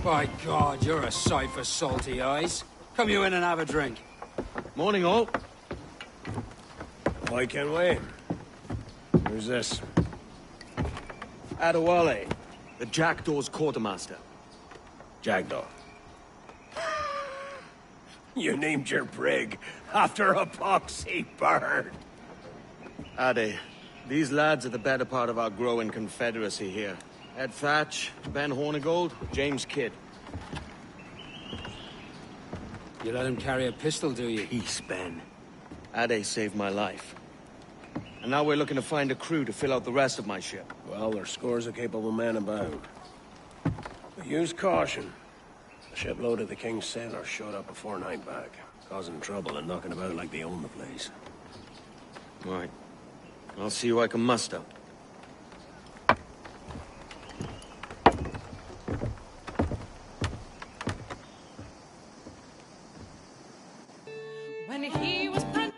By God, you're a sight for salty eyes. Come you in and have a drink. Morning, all. I can wait. Who's this? Adewale, the Jackdaw's quartermaster. Jackdaw. You named your brig after a poxy bird. Ade, these lads are the better part of our growing confederacy here. Ed Thatch, Ben Hornigold, James Kidd. You let him carry a pistol, do you? Peace, Ben. Ade saved my life. And now we're looking to find a crew to fill out the rest of my ship. Well, there's scores of capable men about. But use caution. A shipload of the King's sailors showed up a fortnight back, causing trouble and knocking about like they own the place. Right. I'll see who I can muster. When he was in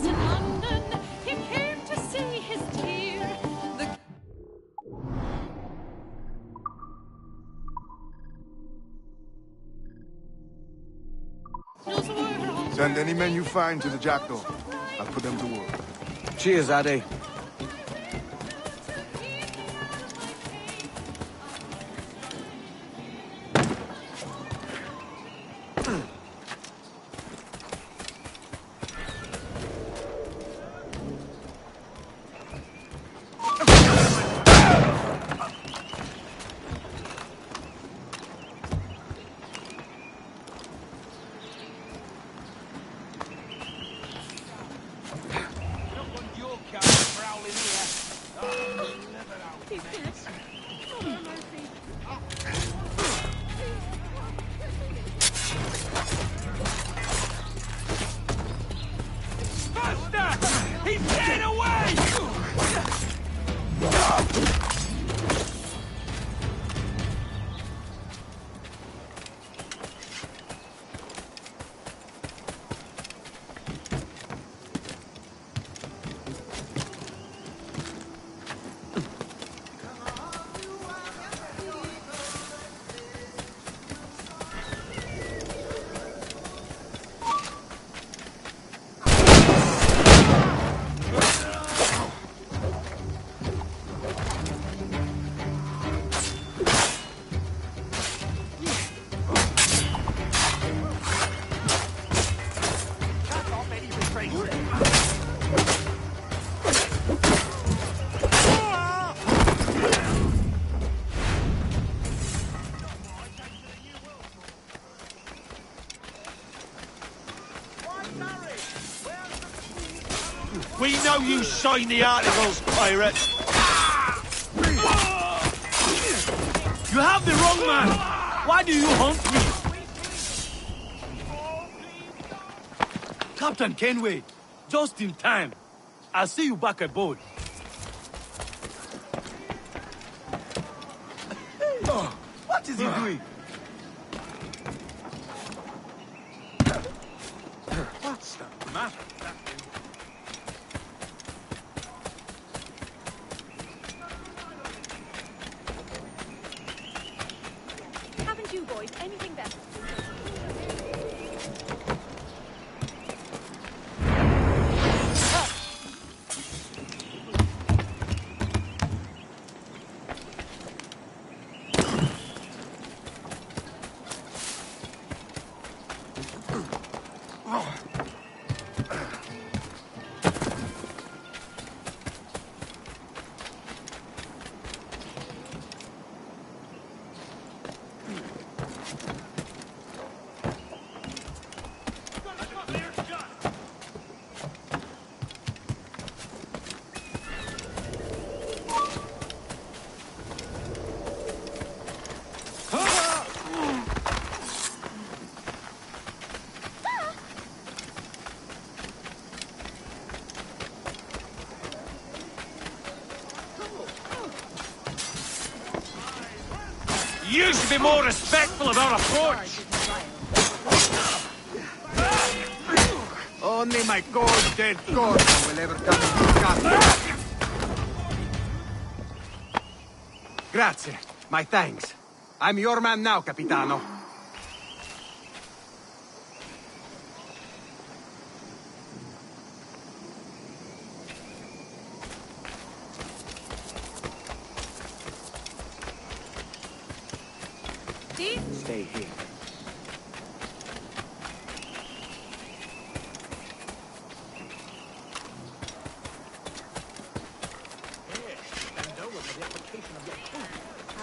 London, he came to see his dear. Send any men you find to the Jackdaw. I'll put them to work. Cheers, Ade. He's getting away! We know you signed the articles, pirate. You have the wrong man. Why do you hunt me? Captain Kenway, just in time. I'll see you back aboard. What is he doing? What's the matter? Haven't you boys anything better? You should be more respectful of our approach. Oh, Only my cold, dead corpse will ever come into Scotland. Grazie. My thanks. I'm your man now, Capitano. Stay here.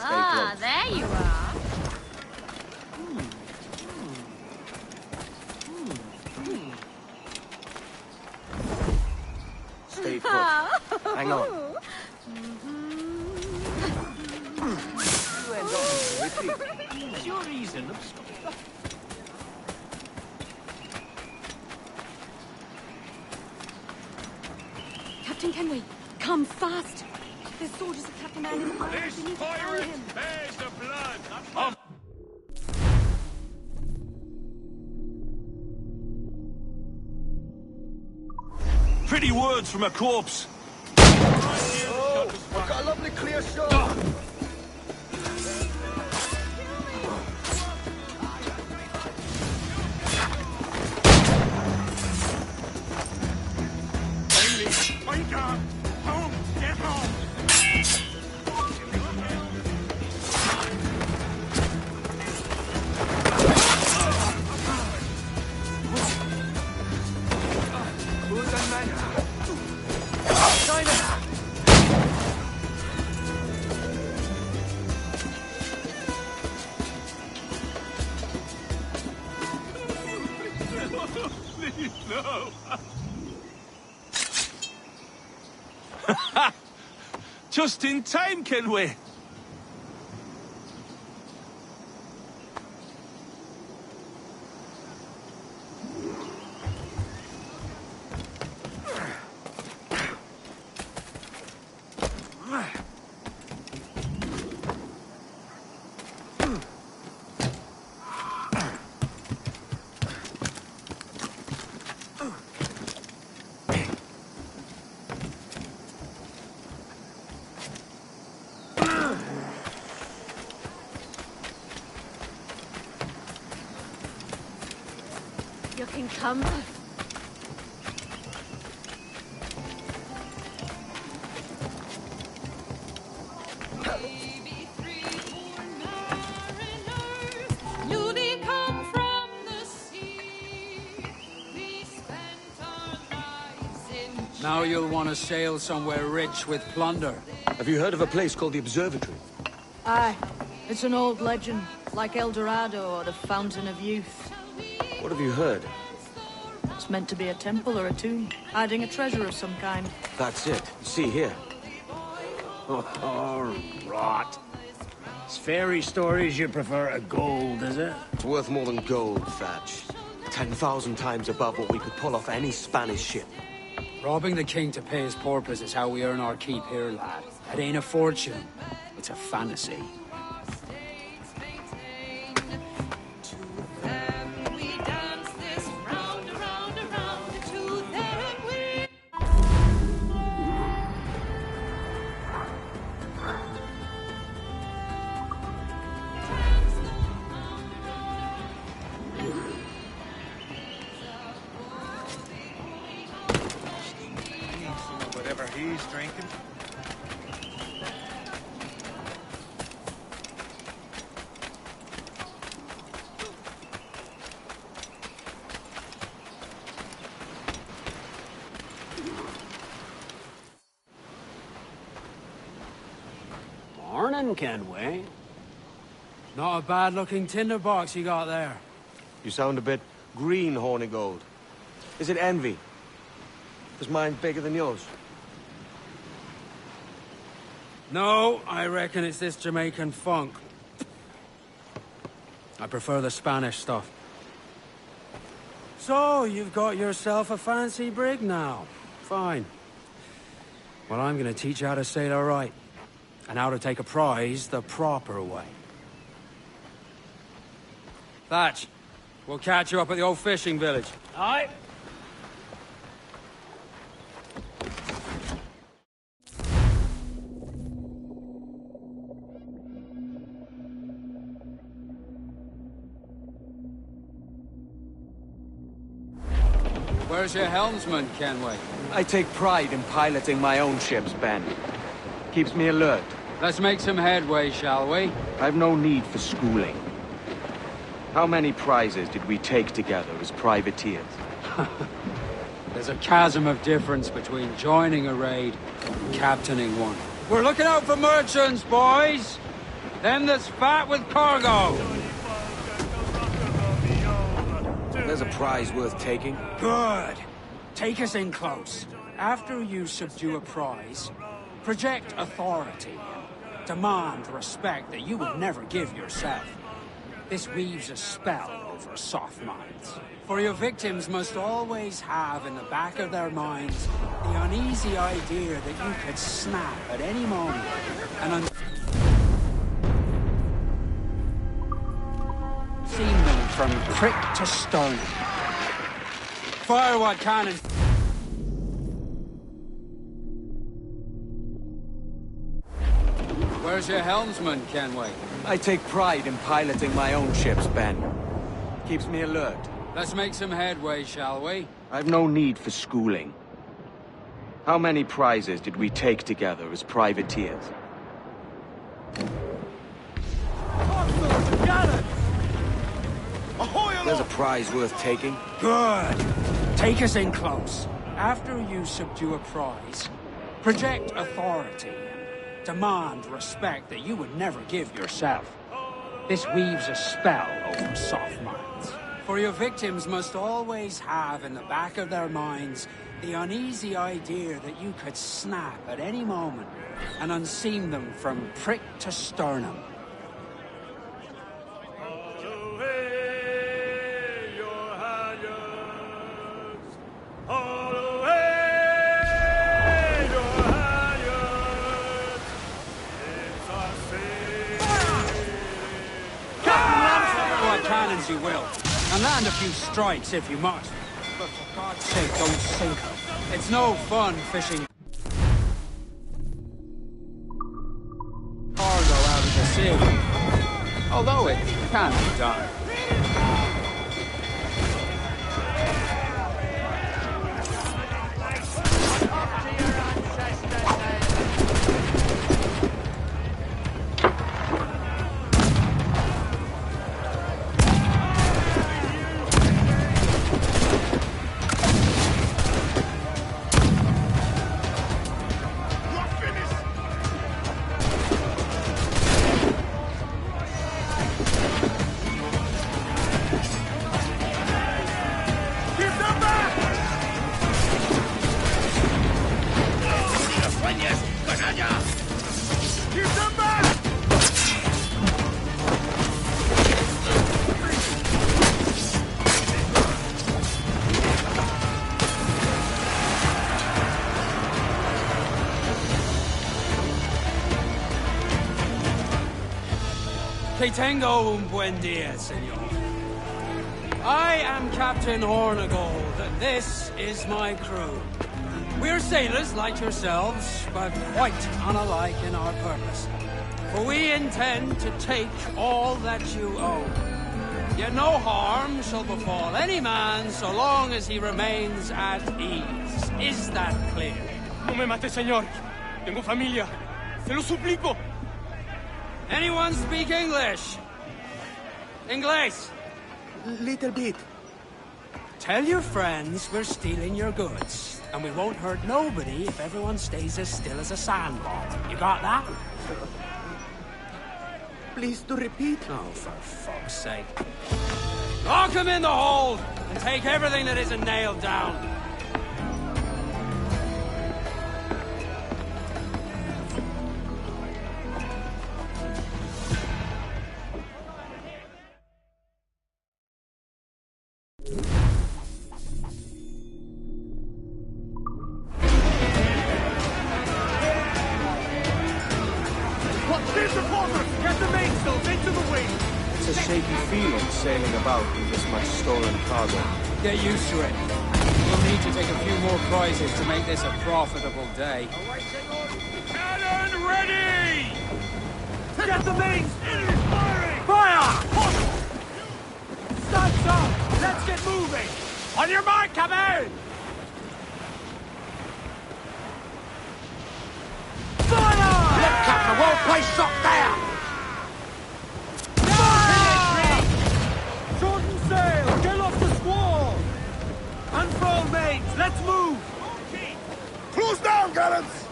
Ah, there you are. Stay put. Hang on. Is your reason obscure? Captain Kenway, come fast. There's soldiers of Captain Anne in the fire. We need to carry him. bears the blood of... Pretty words from a corpse. I've got a lovely clear shot. Wake up! Home! Get home! No! Just in time, Kenway. You can come. Now you'll want to sail somewhere rich with plunder. Have you heard of a place called the Observatory? Aye. It's an old legend, like El Dorado or the Fountain of Youth. What have you heard? It's meant to be a temple or a tomb, hiding a treasure of some kind. That's it. See here. Oh, rot. It's fairy stories you prefer to gold, is it? It's worth more than gold, Thatch. 10,000 times above what we could pull off any Spanish ship. Robbing the king to pay his porpoise is how we earn our keep here, lad. It ain't a fortune. It's a fantasy. Whatever he's drinking. Morning, Kenway. Not a bad-looking tinderbox you got there. You sound a bit green, Hornigold. Is it envy? Is mine bigger than yours? No, I reckon it's this Jamaican funk. I prefer the Spanish stuff. So, you've got yourself a fancy brig now. Fine. Well, I'm gonna teach you how to sail her right. And how to take a prize the proper way. Thatch, we'll catch you up at the old fishing village. Aye. Where's your helmsman, Kenway? I take pride in piloting my own ships, Ben. Keeps me alert. Let's make some headway, shall we? I've no need for schooling. How many prizes did we take together as privateers? There's a chasm of difference between joining a raid and captaining one. We're looking out for merchants, boys! Them that's fat with cargo! There's a prize worth taking. Good! Take us in close. After you subdue a prize, project authority. Demand respect that you would never give yourself. This weaves a spell over soft minds. For your victims must always have in the back of their minds the uneasy idea that you could snap at any moment and unseen them from prick to sternum. Fire what cannon. Where's your helmsman, Kenway? I take pride in piloting my own ships, Ben. Keeps me alert. Let's make some headway, shall we? I've no need for schooling. How many prizes did we take together as privateers? There's a prize worth taking. Good. Take us in close. After you subdue a prize, project authority. Demand respect that you would never give yourself. This weaves a spell over soft minds. For your victims must always have in the back of their minds the uneasy idea that you could snap at any moment and unseam them from prick to sternum. You will, and land a few strikes if you must. But for God's sake, don't sink them. It's no fun fishing cargo out of the sea. Although it can be done. Que tengo un buen día, senor. I am Captain Hornigold, and this is my crew. We're sailors like yourselves, but quite unalike in our purpose. For we intend to take all that you own. Yet no harm shall befall any man so long as he remains at ease. Is that clear? No me mate, señor. Tengo familia. Se lo suplico. Anyone speak English? Inglés? Little bit. Tell your friends we're stealing your goods, and we won't hurt nobody if everyone stays as still as a sandbar. You got that? Please to repeat. Oh, for fuck's sake. Lock him in the hold, and take everything that isn't nailed down. Sailing about with this much stolen cargo. Get used to it. We'll need to take a few more prizes to make this a profitable day. Cannon ready! Get the mains! Enemies firing! Fire! Stand up! Let's get moving! On your mark, come in! on, gallants!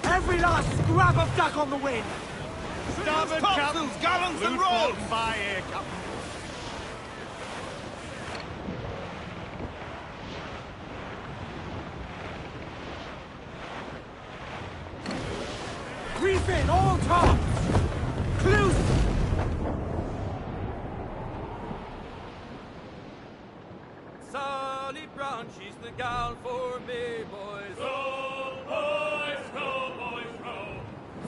Every last scrap of duck on the wind! Starboard, Captain! Gallants and rolls! By here, Captain! Reef in all tops! Close! Sally Brown, she's the gal for me, boys. Row, boys, row, boys, row.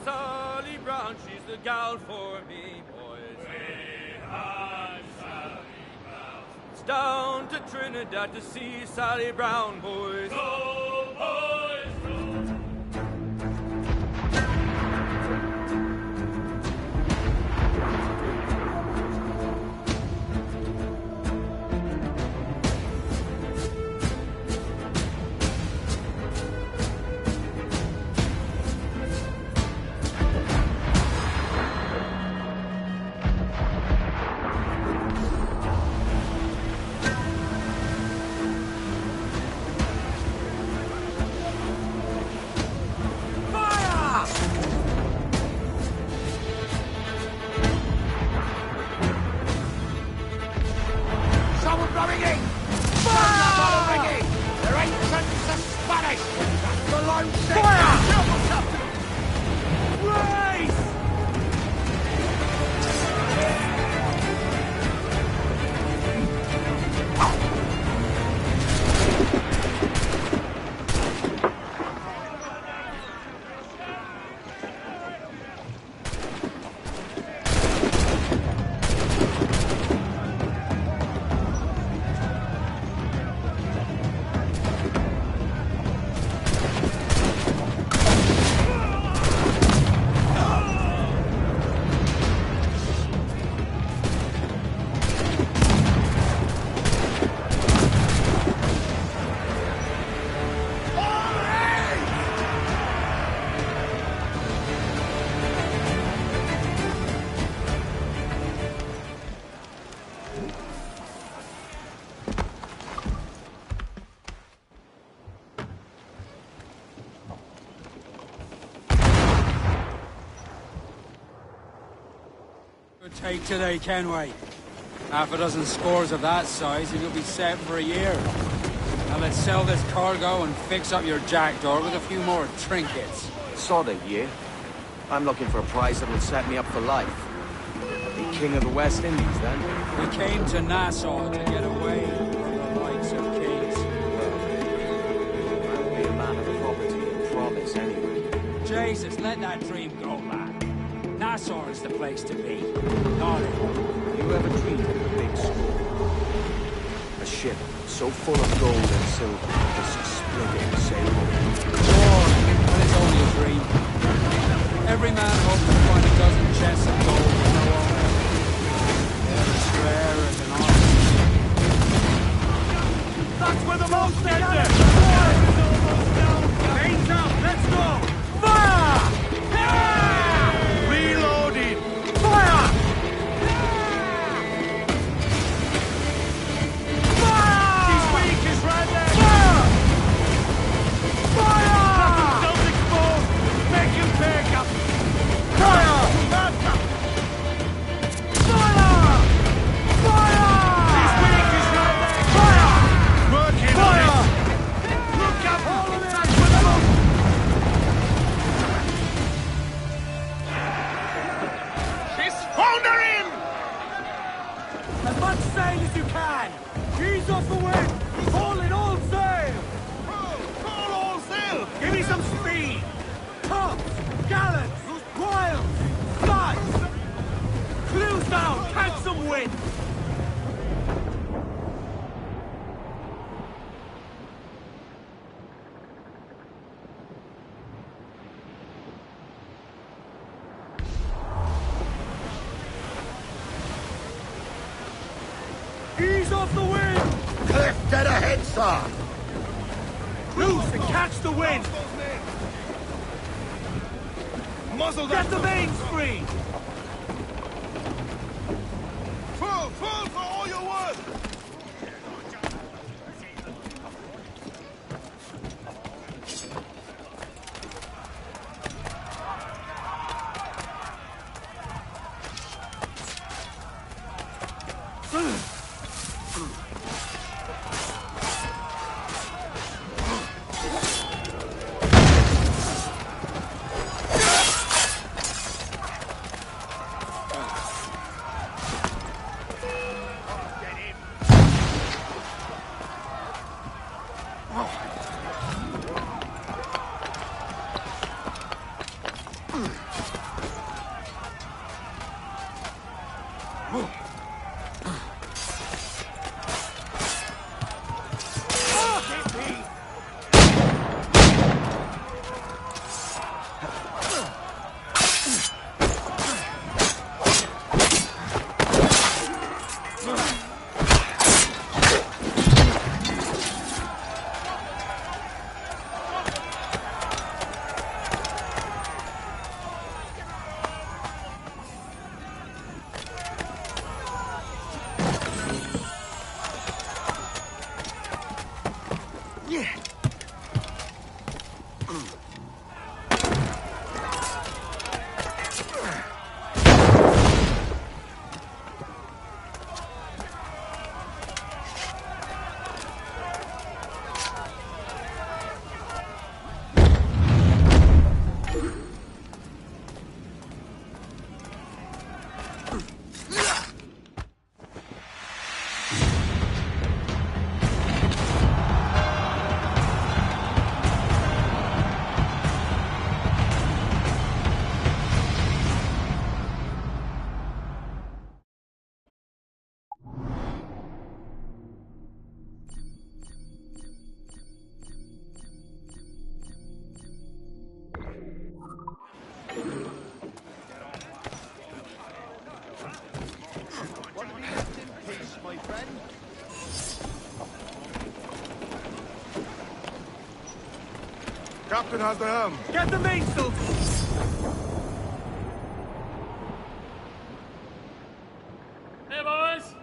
Sally Brown, she's the gal for me, boys. Way high, Sally Brown. It's down to Trinidad to see Sally Brown, boys. Row, boys, row. Take today, can we? Half a dozen scores of that size and you'll be set for a year. Now let's sell this cargo and fix up your jackdaw with a few more trinkets. Sod it, yeah? I'm looking for a prize that'll set me up for life. Be king of the West Indies, then? We came to Nassau to get away from the likes of kings. I'll be a man of property and promise, anyway. Jesus, let that dream go, lad. Nassau is the place to be. Not it. You ever dreamed of a big score? A ship so full of gold and silver, just splitting a sailboat. Or, but it's only a dream. Every man hopes to find a dozen chests of gold in the water. They're as rare as an ox. That's where the most enter! Veins up, let's go! Fire! Reloading! Fire! Fire! He's weak, he's right there! Fire! Fire! Don't explode! Make him pick up! Fire! Fire! Fire! He's weak, he's right there! Fire! Working on it! Look up! That's with the look! Foundering! As much sail as you can! Ease off the wind! Haul in all sail! Call all sail! Give me some speed! Tops! Gallants! Royals! Sides! Clues down! Catch some wind! Ease off the wind! Cliff, dead ahead, sir! Loose and catch the wind! Muzzle that! Get the mains free! Full for all your worth! Captain has the helm. Get the mainsail! Hey, boys!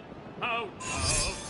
Oh,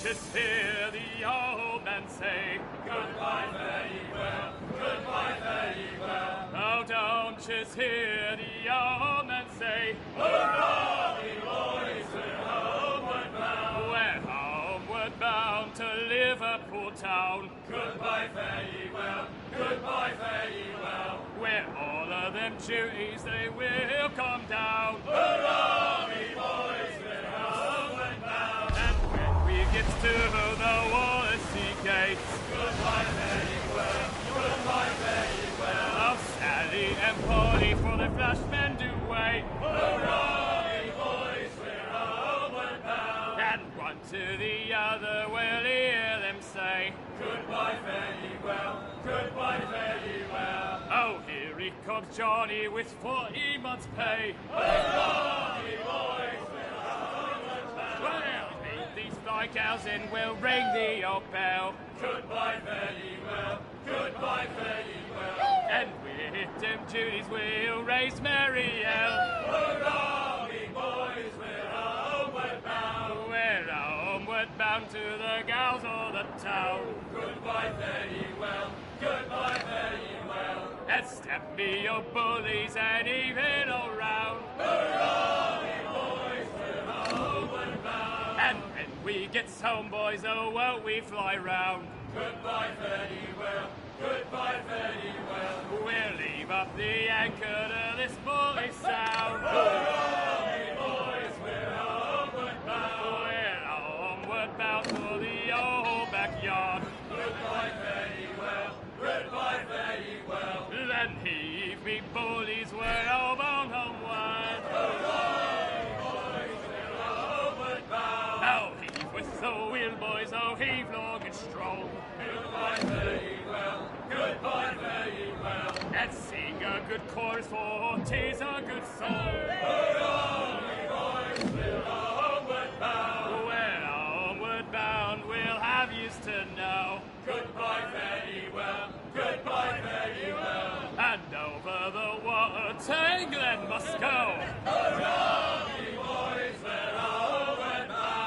just hear the old man say, goodbye, fare ye well, goodbye, fare ye well. Oh, don't just hear the old man say, hurrah, we boys, we're homeward bound. We're homeward bound to Liverpool town. Goodbye, fare ye well, goodbye, fare ye well. Where all of them duties, they will come down. Hurrah, we boys, we're homeward bound. And when we get to the Wallasey gates, goodbye, fare ye well, goodbye, fare ye well. Oh, Sally and Polly, for the flashmen do wait. Hurrah, we boys, we're homeward bound. And one to the other will hear them say, goodbye, fare ye well, goodbye, fare ye well. Oh, here he comes, Johnny, with 40 months' pay. Hurrah, we boys, we're homeward bound. Well, meet these fly cows and we'll ring the old bell. Goodbye, fare ye well, goodbye, fare ye well. And with them duties we'll raise Marielle. Hurrah, we boys, we're homeward bound. We're homeward bound to the gals of the town. Goodbye, fare ye well, goodbye, fare ye well. And step me your bullies and even all round. Hurrah, we boys, we're homeward bound. And when we get home, boys, oh, won't we fly round. Goodbye, fare ye well, goodbye, fare ye well. We'll leave up the anchor to this bully sound. Hurrah, we boys, we're homeward bound. We're homeward bound for the old backyard. Goodbye, fare ye well, goodbye, fare ye well. Then heave me bullies, we're all bound homeward. Hurrah, we boys, we're homeward bound. Oh, heave with the wheel, boys, oh, heave long and strong. Goodbye, fare ye well, goodbye, fare ye well. And sing a good chorus, for 'tis a good song. Hurrah, we boys, we're homeward bound. We're homeward bound, we'll have yous to know. Goodbye, fare ye well, goodbye, fare ye well. And over the water to England must go. Hurrah, we boys, we're homeward bound.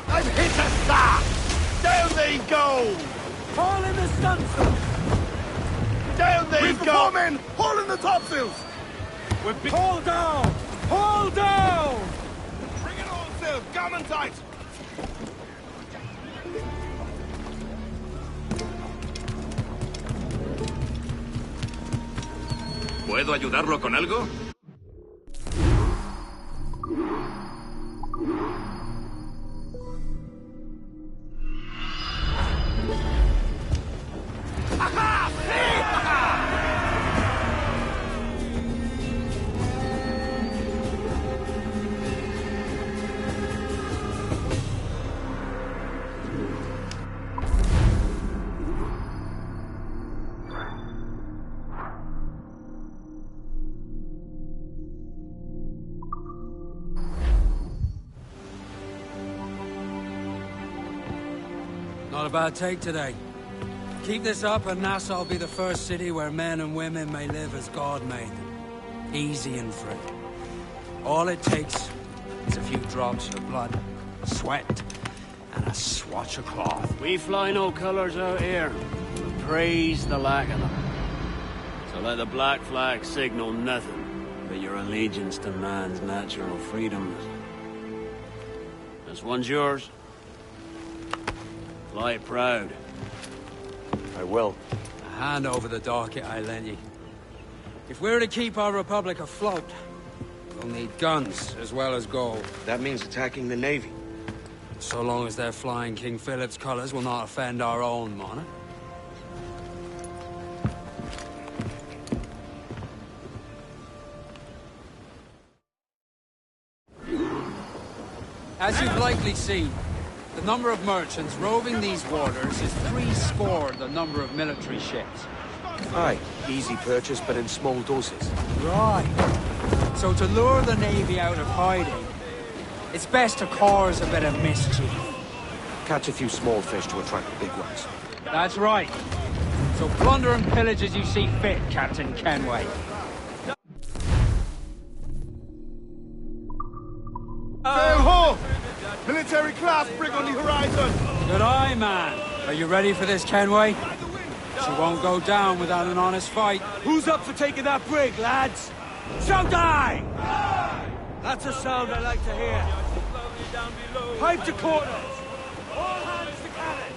I've hit a sack! Down they go! Haul in the stunsail! Down they Reef the go! foremen! Haul in the topsails! Haul down! Haul down! Bring it all sails! Gammon tight! ¿Puedo ayudarlo con algo? a bad take today. Keep this up and Nassau will be the first city where men and women may live as God made them. Easy and free. All it takes is a few drops of blood, sweat, and a swatch of cloth. We fly no colours out here. We praise the lack of them. So let the black flag signal nothing but your allegiance to man's natural freedoms. This one's yours. Fly proud. I will. A hand over the docket I lent you. If we're to keep our republic afloat, we'll need guns as well as gold. That means attacking the Navy. So long as they're flying King Philip's colours will not offend our own monarch. As you've likely seen, the number of merchants roving these waters is 70 the number of military ships. Aye, easy purchase, but in small doses. Right. So to lure the Navy out of hiding, it's best to cause a bit of mischief. Catch a few small fish to attract the big ones. That's right. So plunder and pillage as you see fit, Captain Kenway. Sail ho! Military class brig on the horizon! Good eye, man. Are you ready for this, Kenway? She won't go down without an honest fight. Who's up for taking that brig, lads? Shout aye! That's a sound I like to hear. Pipe to quarters! All hands to cannon!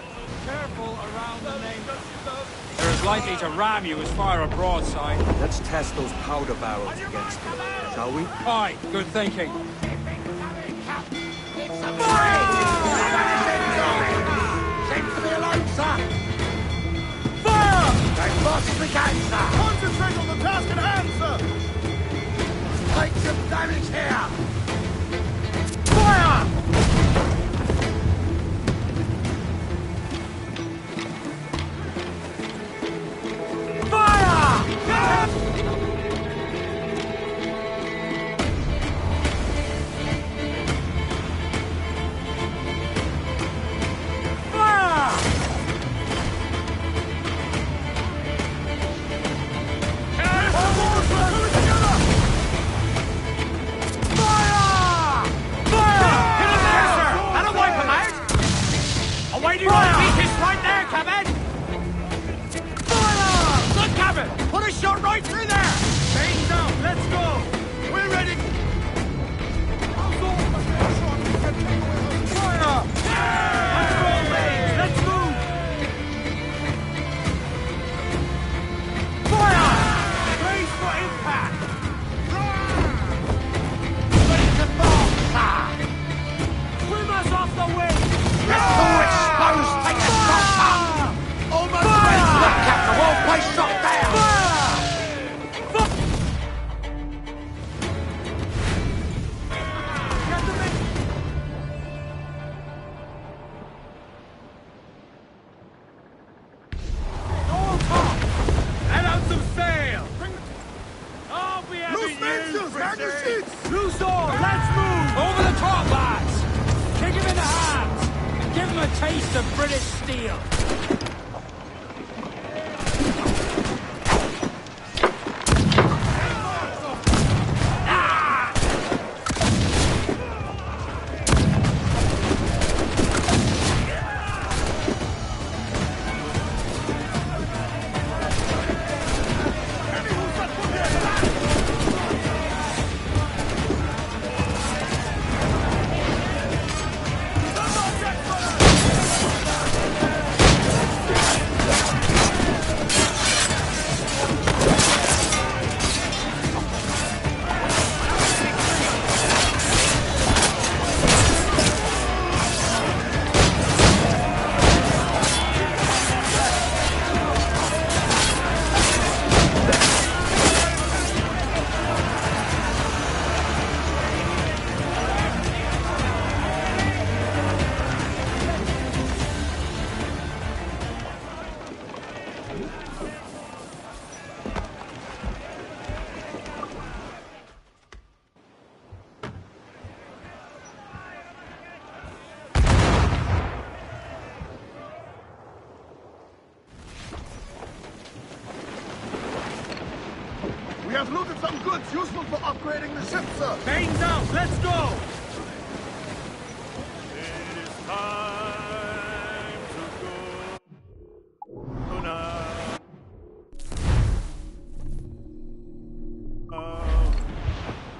Careful around the main. They're as likely to ram you as fire a broadside. Let's test those powder barrels against them, shall we? Aye, good thinking. Concentrate on the task at hand, sir! Take some damage here! Loose all! Let's move! Over the top, lads! Kick him in the hands! And give him a taste of British steel! have looted some goods useful for upgrading the ship, sir. Bane's out! Let's go! It is time to go now.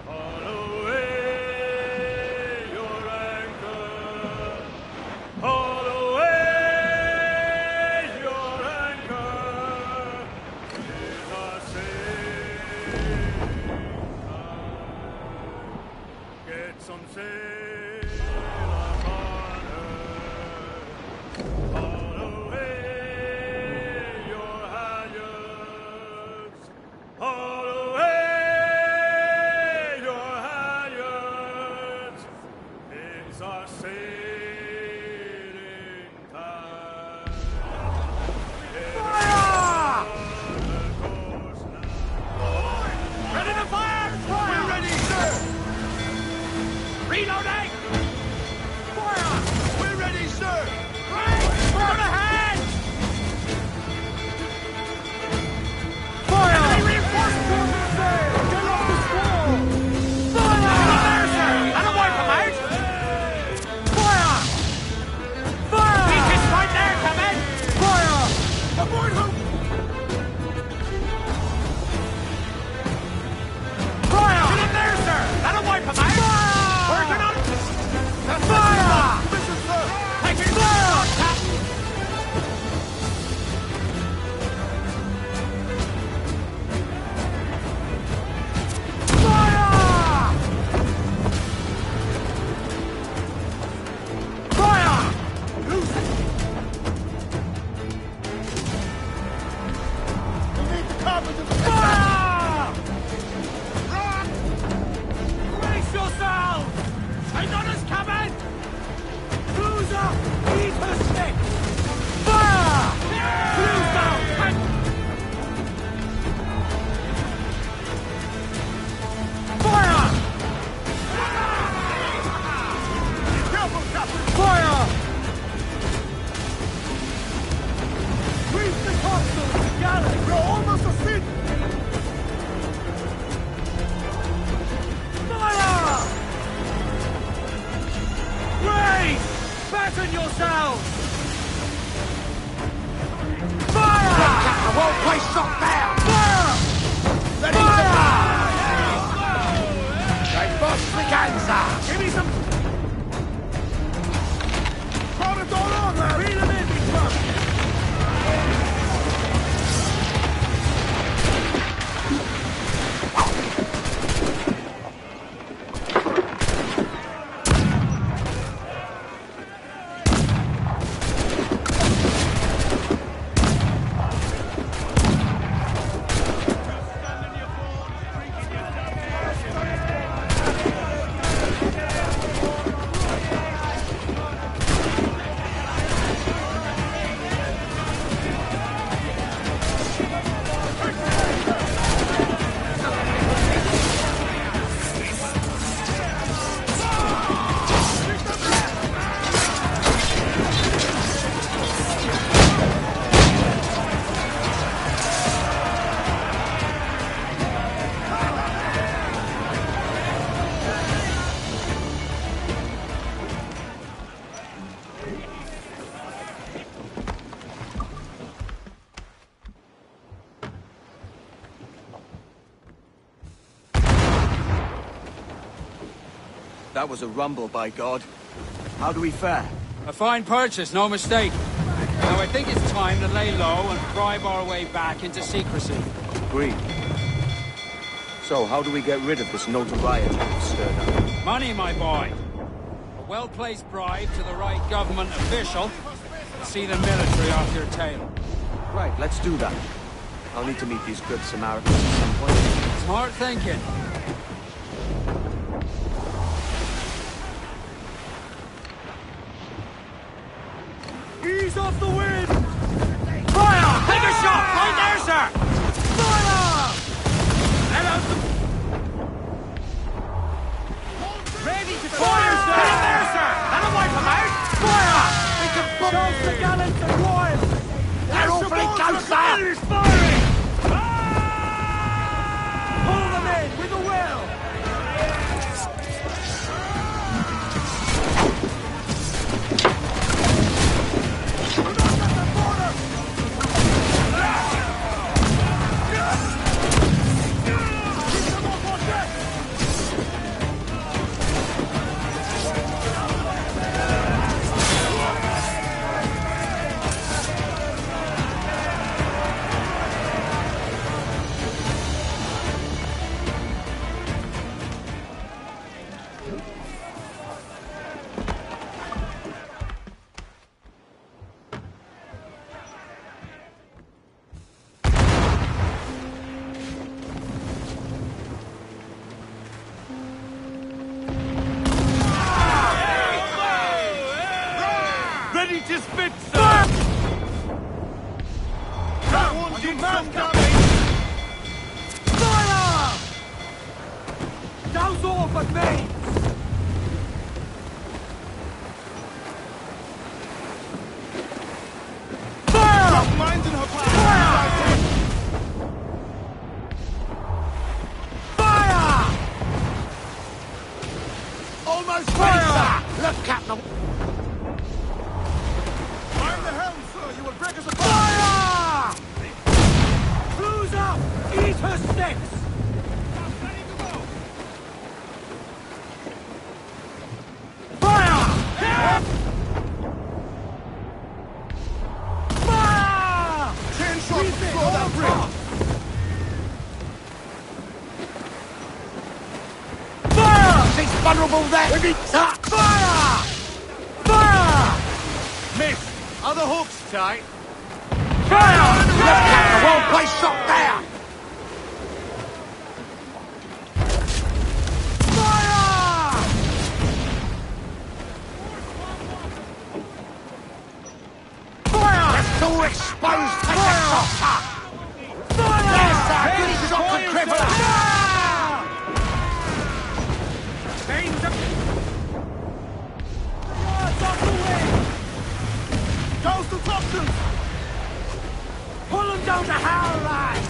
Haul away your anchor. Haul away your anchor. Is our sailing time. Get some sail upon her. Haul away your halyards. Haul away your halyards. It's our sailing time. Fire! Ready to fire! We're ready, sir! Reloading! Fire! We're ready, sir. Right! Turn ahead! Fire! Enemy reinforcements over the sail! Get off the squall! Fire! Get on there, sir! That'll wipe them out! Fire! Fire! Beach is right there, coming! Fire! Aboard hook! Fire! Get in there, sir! That'll wipe them out! Fire! Working on it! That's Fire! Mission, sir. Take it! Fire! Fire! Loose it. We need the carpenter to Fire! Brace yourselves! Another's coming! Cruiser, eat her stick! Fire! Cruise down! Fire! careful, Captain. Fire! Reach the topsail. Galley, we're almost asleep. Fire! Race! Batten yourselves! Fire! I won't place shot down. Fire! Ready Fire! Right, boss, Friganza. Give me some... Crowd it all on, lad. Reel them in, big truck! That was a rumble, by God. How do we fare? A fine purchase, no mistake. Now I think it's time to lay low and bribe our way back into secrecy. Agreed. So, how do we get rid of this notoriety we've stirred up? Money, my boy. A well-placed bribe to the right government official will see the military off your tail. Right, let's do that. I'll need to meet these good Samaritans at some point. Smart thinking. Ease off the wind! Fire! Take a shot! Right there, sir! Fire! Let out the... Ready to fire, sir! Get in there, sir! That'll wipe them out! Fire! We can put... Charles the gallants and royals! They're awfully close, sir! Firing! Ah! ready to spit, sir! That one did some damage! Fire! Douse off at me! Drop mines in her path! Fire! Almost Fire! ready, sir! Look, Captain! Mind the helm, sir! You will break us apart! Fire! Close up! Eat her sticks! Fire! Fire! 10 shots before that bridge! Fire! She's vulnerable there! Fire! Fire! Miss, are the hooks tight? Fire! Look at the well-placed shot there! Fire! Fire! It's too exposed! Take a shot, sir! Fire! Yes, sir! Good shot for cripple! Goes to toxins! Pull them down to hell line!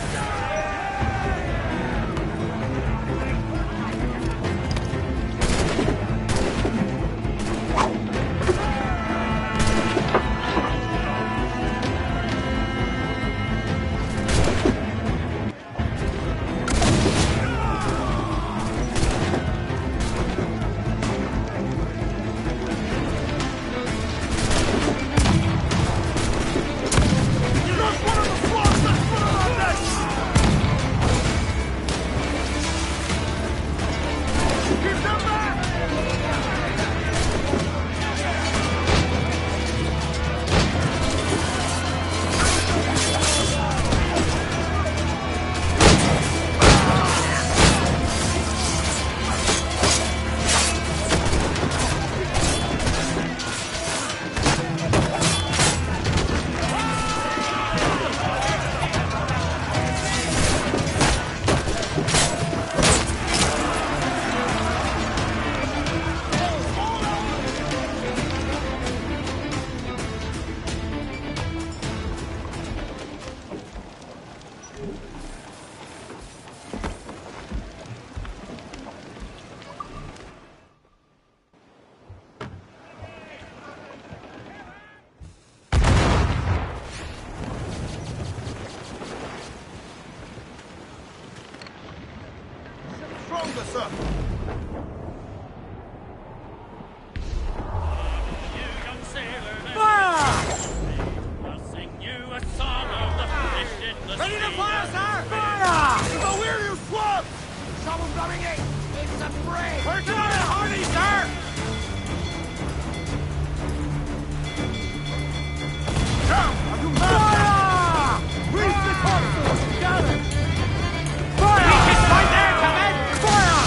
Stronger, sir! Ready to fire, sir! Fire! There's a wheel, you swab! Someone blowing it! It's a break! We're doing it, Hardy, sir! Down! Are you mad? Fire! Reach the console! Got it! Fire! Reach it right there, Kevin! Fire!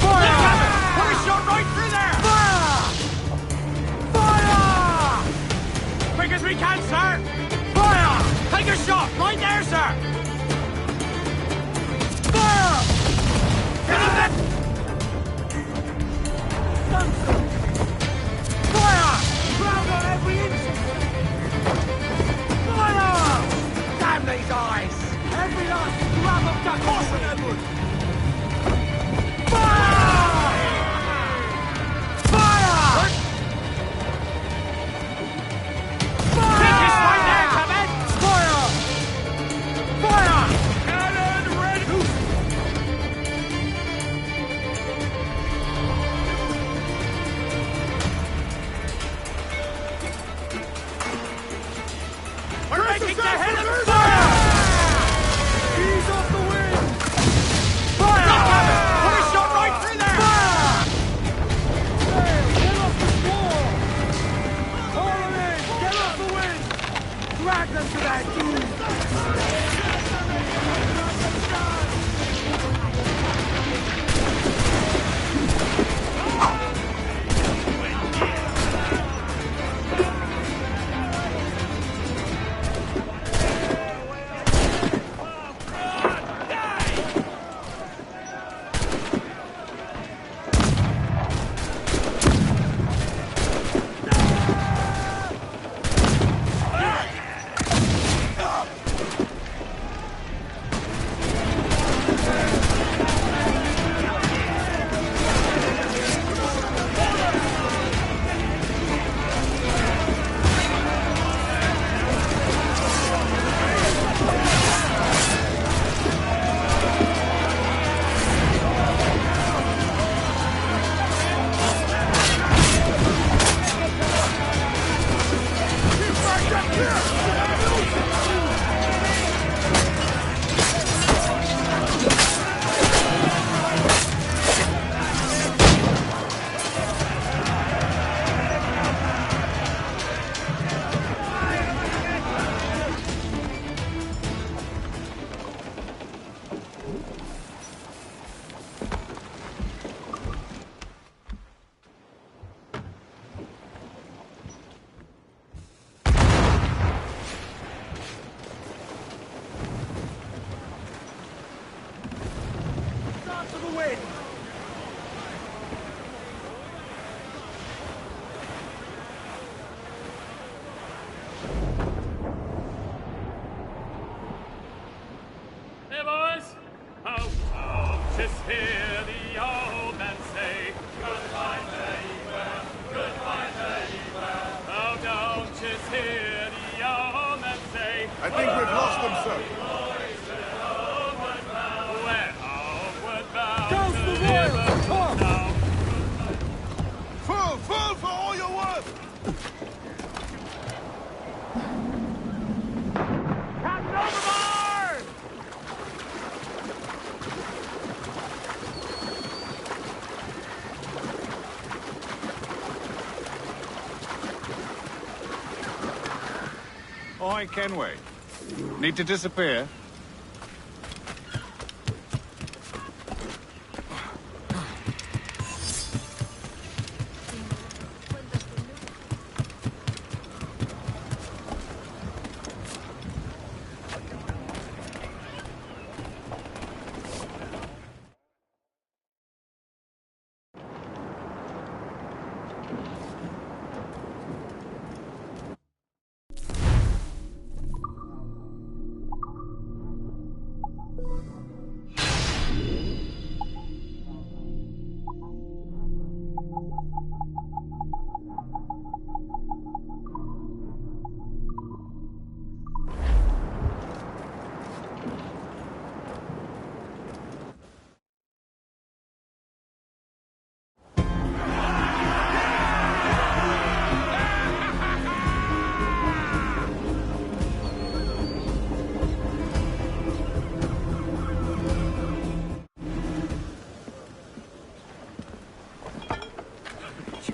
Fire! Look, Kevin! Put a shot right through there! Fire! Fire! Quick as we can, sir! Fire! Take a shot! Right there, sir! Fire! Get him there! Captain overboard! Oi, Kenway. Need to disappear?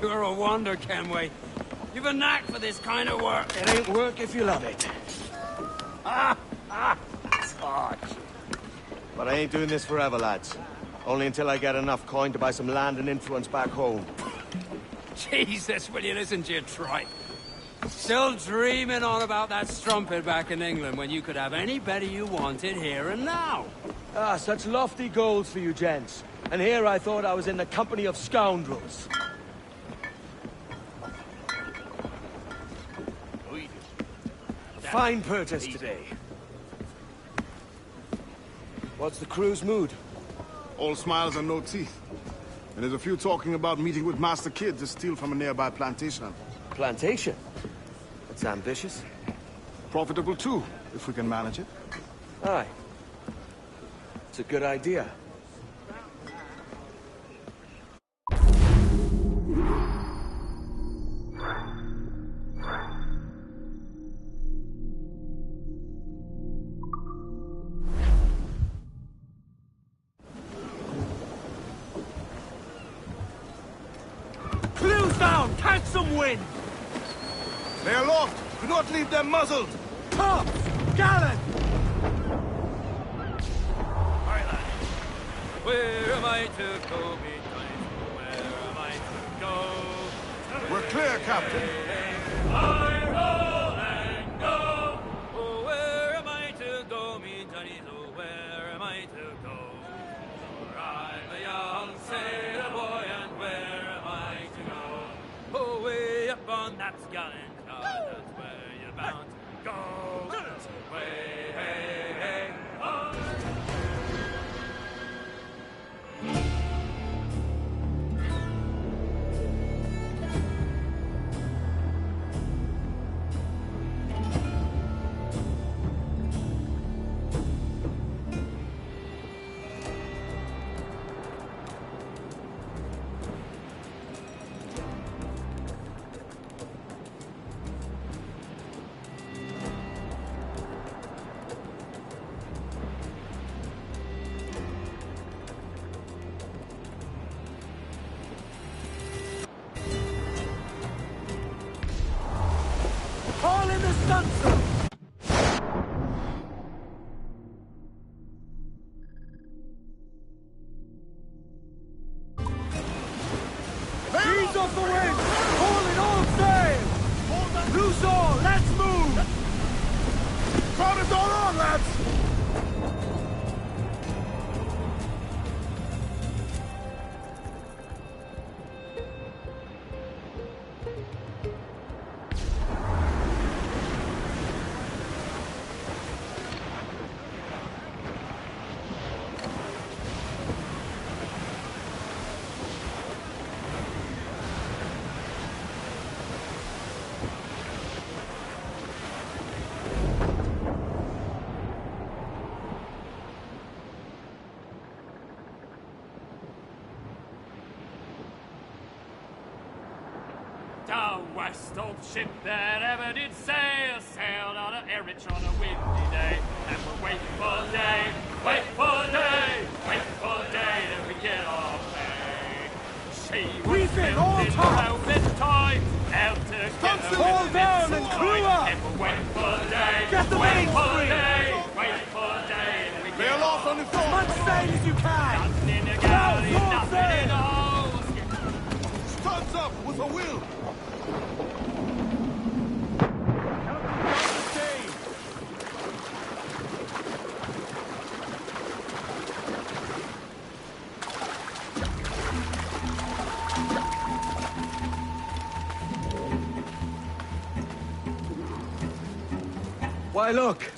You're a wonder, Kenway. You've a knack for this kind of work. It ain't work if you love it. It's hard. But I ain't doing this forever, lads. Only until I get enough coin to buy some land and influence back home. Jesus, will you listen to your tripe? Still dreaming on about that strumpet back in England when you could have any better you wanted here and now. Ah, such lofty goals for you gents. And here I thought I was in the company of scoundrels. Fine purchase today. What's the crew's mood? All smiles and no teeth. And there's a few talking about meeting with Master Kid to steal from a nearby plantation. Plantation? That's ambitious. Profitable too, if we can manage it. Aye. It's a good idea. Clews down! Catch some wind! They are aloft! Do not leave them muzzled! Tops! Gallant! Alright, lad. Where am I to go, me time? Where am I to go? We're clear, Captain. I roll and go. Oh, where am I to go, me Johnny? Oh, where am I to go? For I'm a young sailor boy, and where am I to go? Oh, way up on that gallant yard, that's where you're bound to go. Way, hey, hey, oh. All in the stunsail! Ease off the wind! All in all sail! Loose all! Let's move! Crowd it all on, lads! The west old ship that ever did sail, sailed on a Erich on a windy day. And we're waiting for the day, waiting for the day, waiting for the day that we get our pay. She was built in Roman times, held together fall down and crew up! And we're waiting for the day, Get the waiting for the mainstream! day, waiting for the day that we get Bail off on the phone! Much sail as you can! nothing in the galley, nothing in the hole. Studs up with a will! Why, look.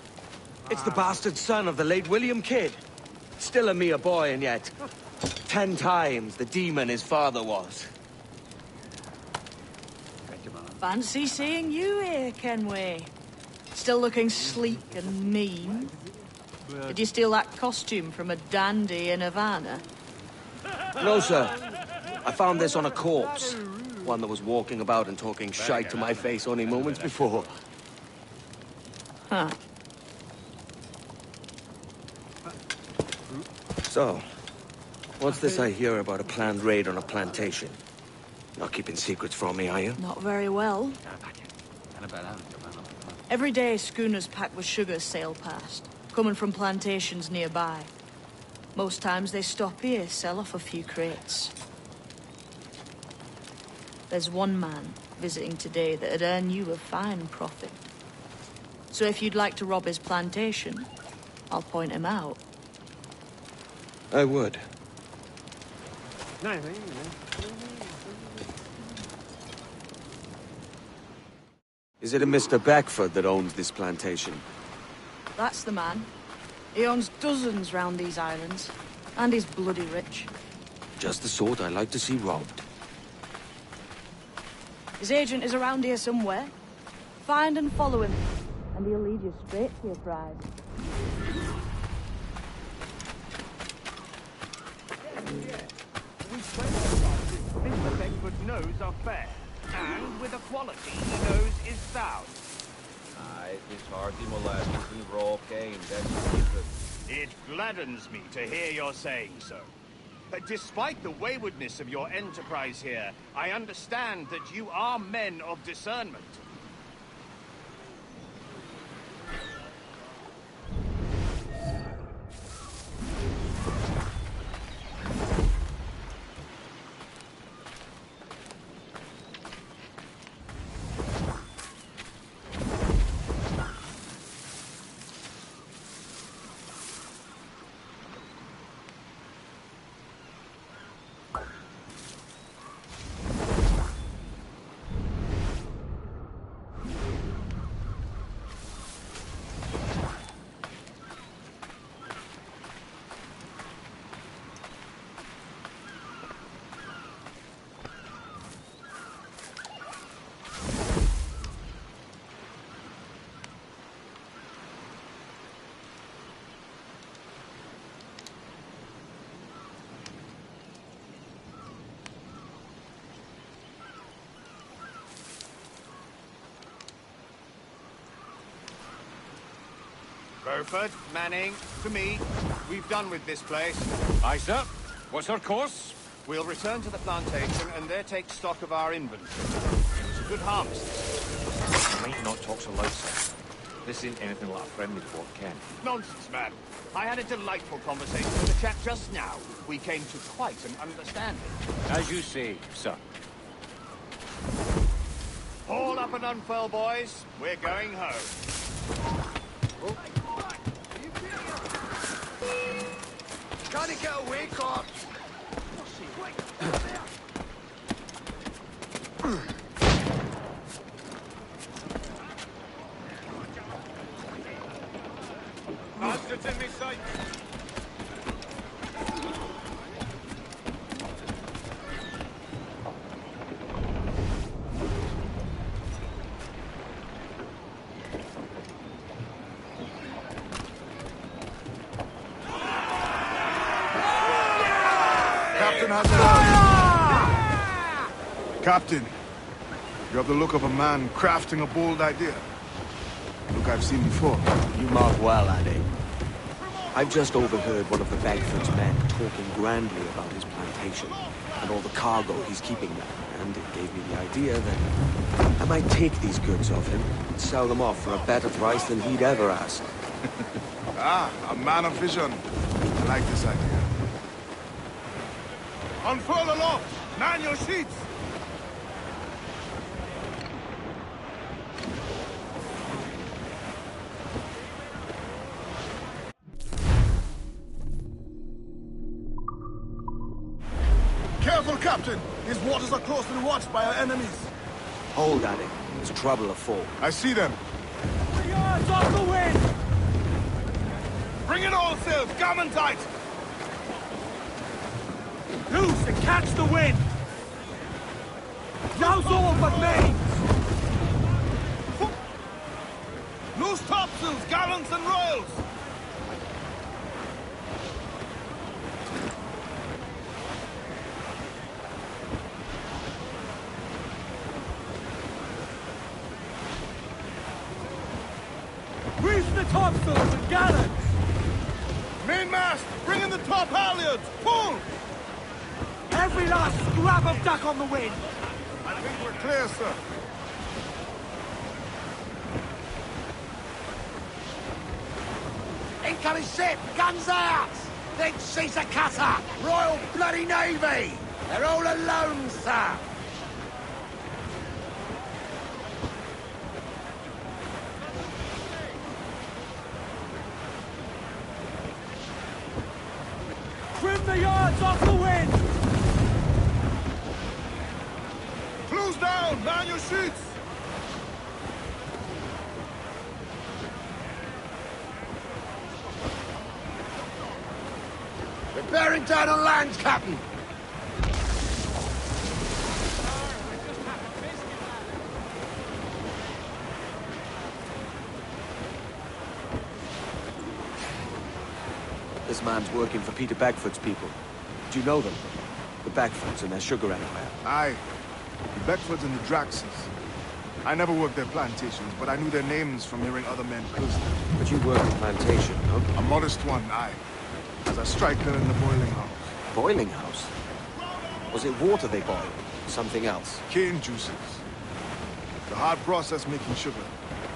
It's the bastard son of the late William Kidd. Still a mere boy, and yet 10 times the demon his father was. Fancy seeing you here, Kenway. Still looking sleek and mean. Did you steal that costume from a dandy in Havana? No, sir. I found this on a corpse. One that was walking about and talking shite to my face only moments before. Huh. So, what's this I hear about a planned raid on a plantation? Not keeping secrets from me, are you? Not very well. Every day, schooners packed with sugar sail past, coming from plantations nearby. Most times they stop here, sell off a few crates. There's one man visiting today that'd earn you a fine profit. So if you'd like to rob his plantation, I'll point him out. I would. Is it a Mr. Beckford that owns this plantation? That's the man. He owns dozens round these islands, and he's bloody rich. Just the sort I like to see robbed. His agent is around here somewhere. Find and follow him, and he'll lead you straight to your prize. Mr. Beckford knows are fair, and with a quality he knows is sound. Aye, it's hearty molasses and raw cane, that's the secret. It gladdens me to hear you're saying so. Despite the waywardness of your enterprise here, I understand that you are men of discernment. Burford, Manning, to me. We've done with this place. Aye, sir. What's our course? We'll return to the plantation and there take stock of our inventory. It's a good harvest. You might not talk so loud, sir. This ain't anything like a friendly port, Ken. Nonsense, man. I had a delightful conversation with a chap just now. We came to quite an understanding. As you say, sir. Haul up and unfurl, boys. We're going home. Can't he get away, Corp? Bastards in me sight. Captain, You have the look of a man crafting a bold idea. Look I've seen before. You mark well, Addy. I've just overheard one of the Bagford's men talking grandly about his plantation and all the cargo he's keeping there, and it gave me the idea that I might take these goods off him and sell them off for a better price than he'd ever ask. A man of vision. I like this idea. Unfurl aloft! Man your sheets! Careful, Captain! These waters are closely watched by our enemies. Hold, Addy. There's trouble afoot. I see them. The yards off the wind! Bring in all sails! Gammon tight! Loose and catch the wind! Now's all but mains! Loose topsails, gallants and royals! Reef the topsails and gallants! Mainmast! Bring in the top halyards! Pull! Every last scrap of duck on the wind! I think we're clear, sir. Incoming ship! Guns out! Think she's a cutter! Royal Bloody Navy! They're all alone, sir! Trim the yards off the wind! Close down! Man your sheets! We're bearing down on land, Captain! This man's working for Peter Bagford's people. Do you know them? The Bagfords and their sugar empire. Aye. The Beckfords and the Draxes. I never worked their plantations, but I knew their names from hearing other men curse them. But you worked the plantation, no? A modest one, aye. As a striker in the boiling house. Boiling house? Was it water they boiled? Something else? Cane juices. The hard process making sugar.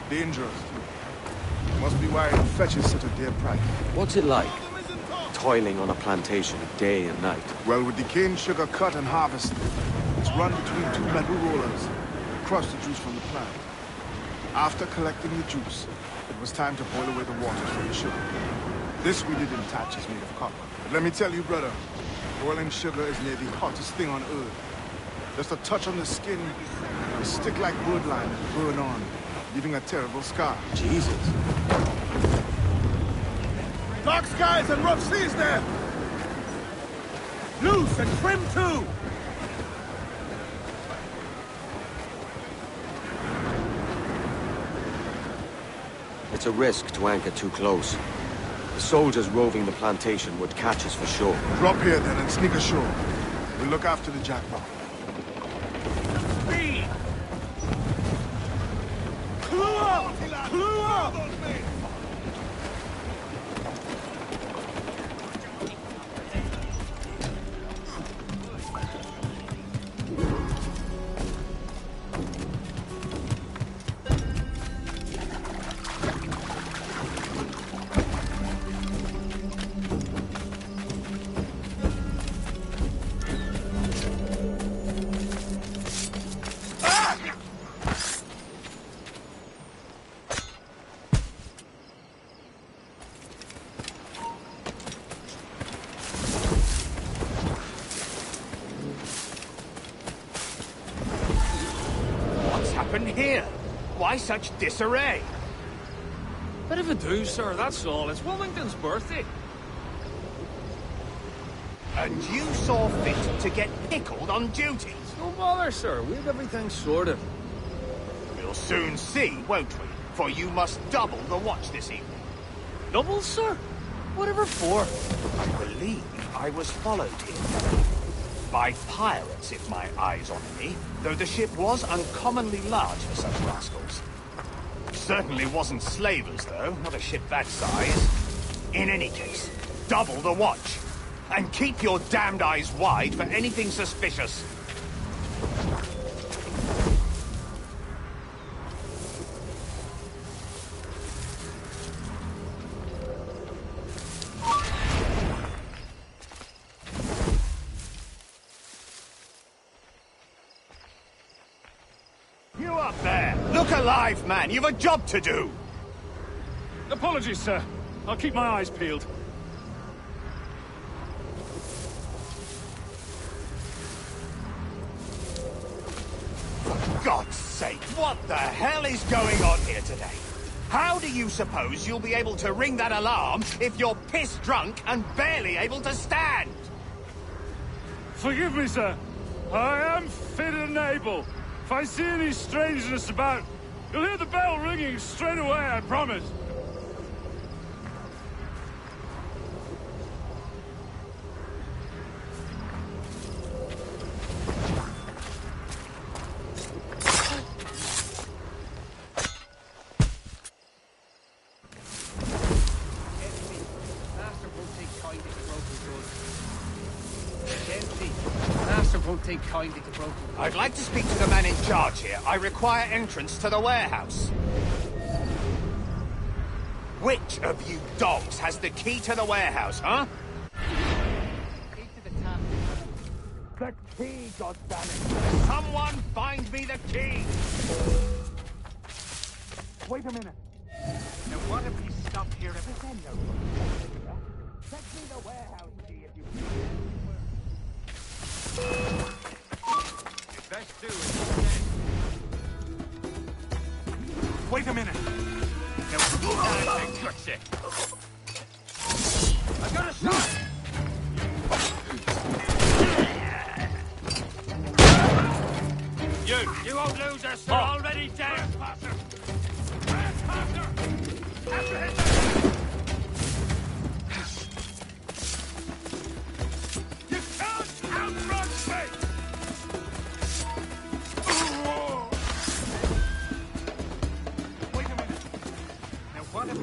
Dangerous, too. Must be why it fetches such a dear price. What's it like? Toiling on a plantation day and night. Well, with the cane sugar cut and harvested, it's run between two metal rollers, crush the juice from the plant. After collecting the juice, it was time to boil away the water from the sugar. This we did in thatches made of copper. But let me tell you, brother, boiling sugar is near the hottest thing on earth. Just a touch on the skin, a stick like birdline and burn on, leaving a terrible scar. Jesus. Dark skies and rough seas there! Loose and trim too! It's a risk to anchor too close. The soldiers roving the plantation would catch us for sure. Drop here then and sneak ashore. We'll look after the jackpot. Speed! Clue up! Clue up! Here? Why such disarray? Bit of a do, sir, that's all. It's Wilmington's birthday. And you saw fit to get pickled on duty? No bother, sir. We have everything sorted. We'll soon see, won't we? For you must double the watch this evening. Double, sir? Whatever for? I believe I was followed here. By pirates, if my eyes on me, though the ship was uncommonly large for such rascals. Certainly wasn't slavers, though, not a ship that size. In any case, double the watch. And keep your damned eyes wide for anything suspicious. You up there! Look alive, man! You've a job to do! Apologies, sir. I'll keep my eyes peeled. For God's sake, what the hell is going on here today? How do you suppose you'll be able to ring that alarm if you're piss drunk and barely able to stand? Forgive me, sir. I am fit and able. If I see any strangeness about, you'll hear the bell ringing straight away, I promise. Take kindly to broken. I'd like to speak to the man in charge here. I require entrance to the warehouse. Which of you dogs has the key to the warehouse, huh? Key to the tap. The key, goddammit! Someone find me the key! Wait a minute. Now what if we stop here at this end? Get me the warehouse key if you best do it. Wait a minute. Now, gotcha. I got a shot. You won't lose us. They're already dead. You can't outrun me! Wait a minute. Now what if...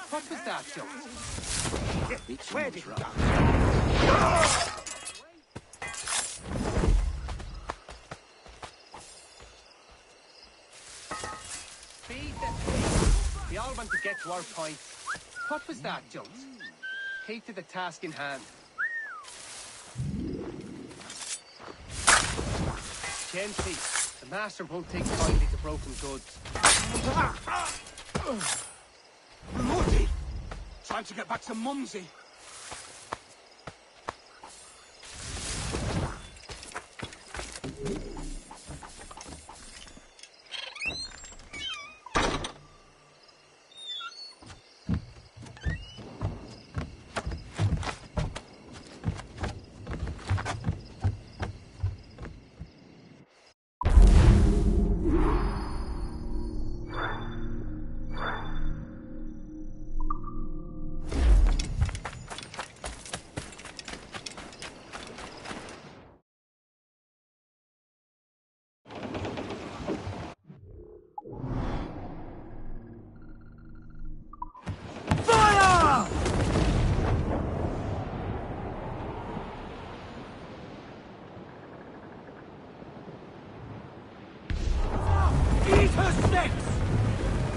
What was that, Joe? Where did you go? We all want to get to our point. What was that, Jones? Key to the task in hand. Gently. The master won't take kindly to broken goods. Lordy! Time to get back to Mumsy.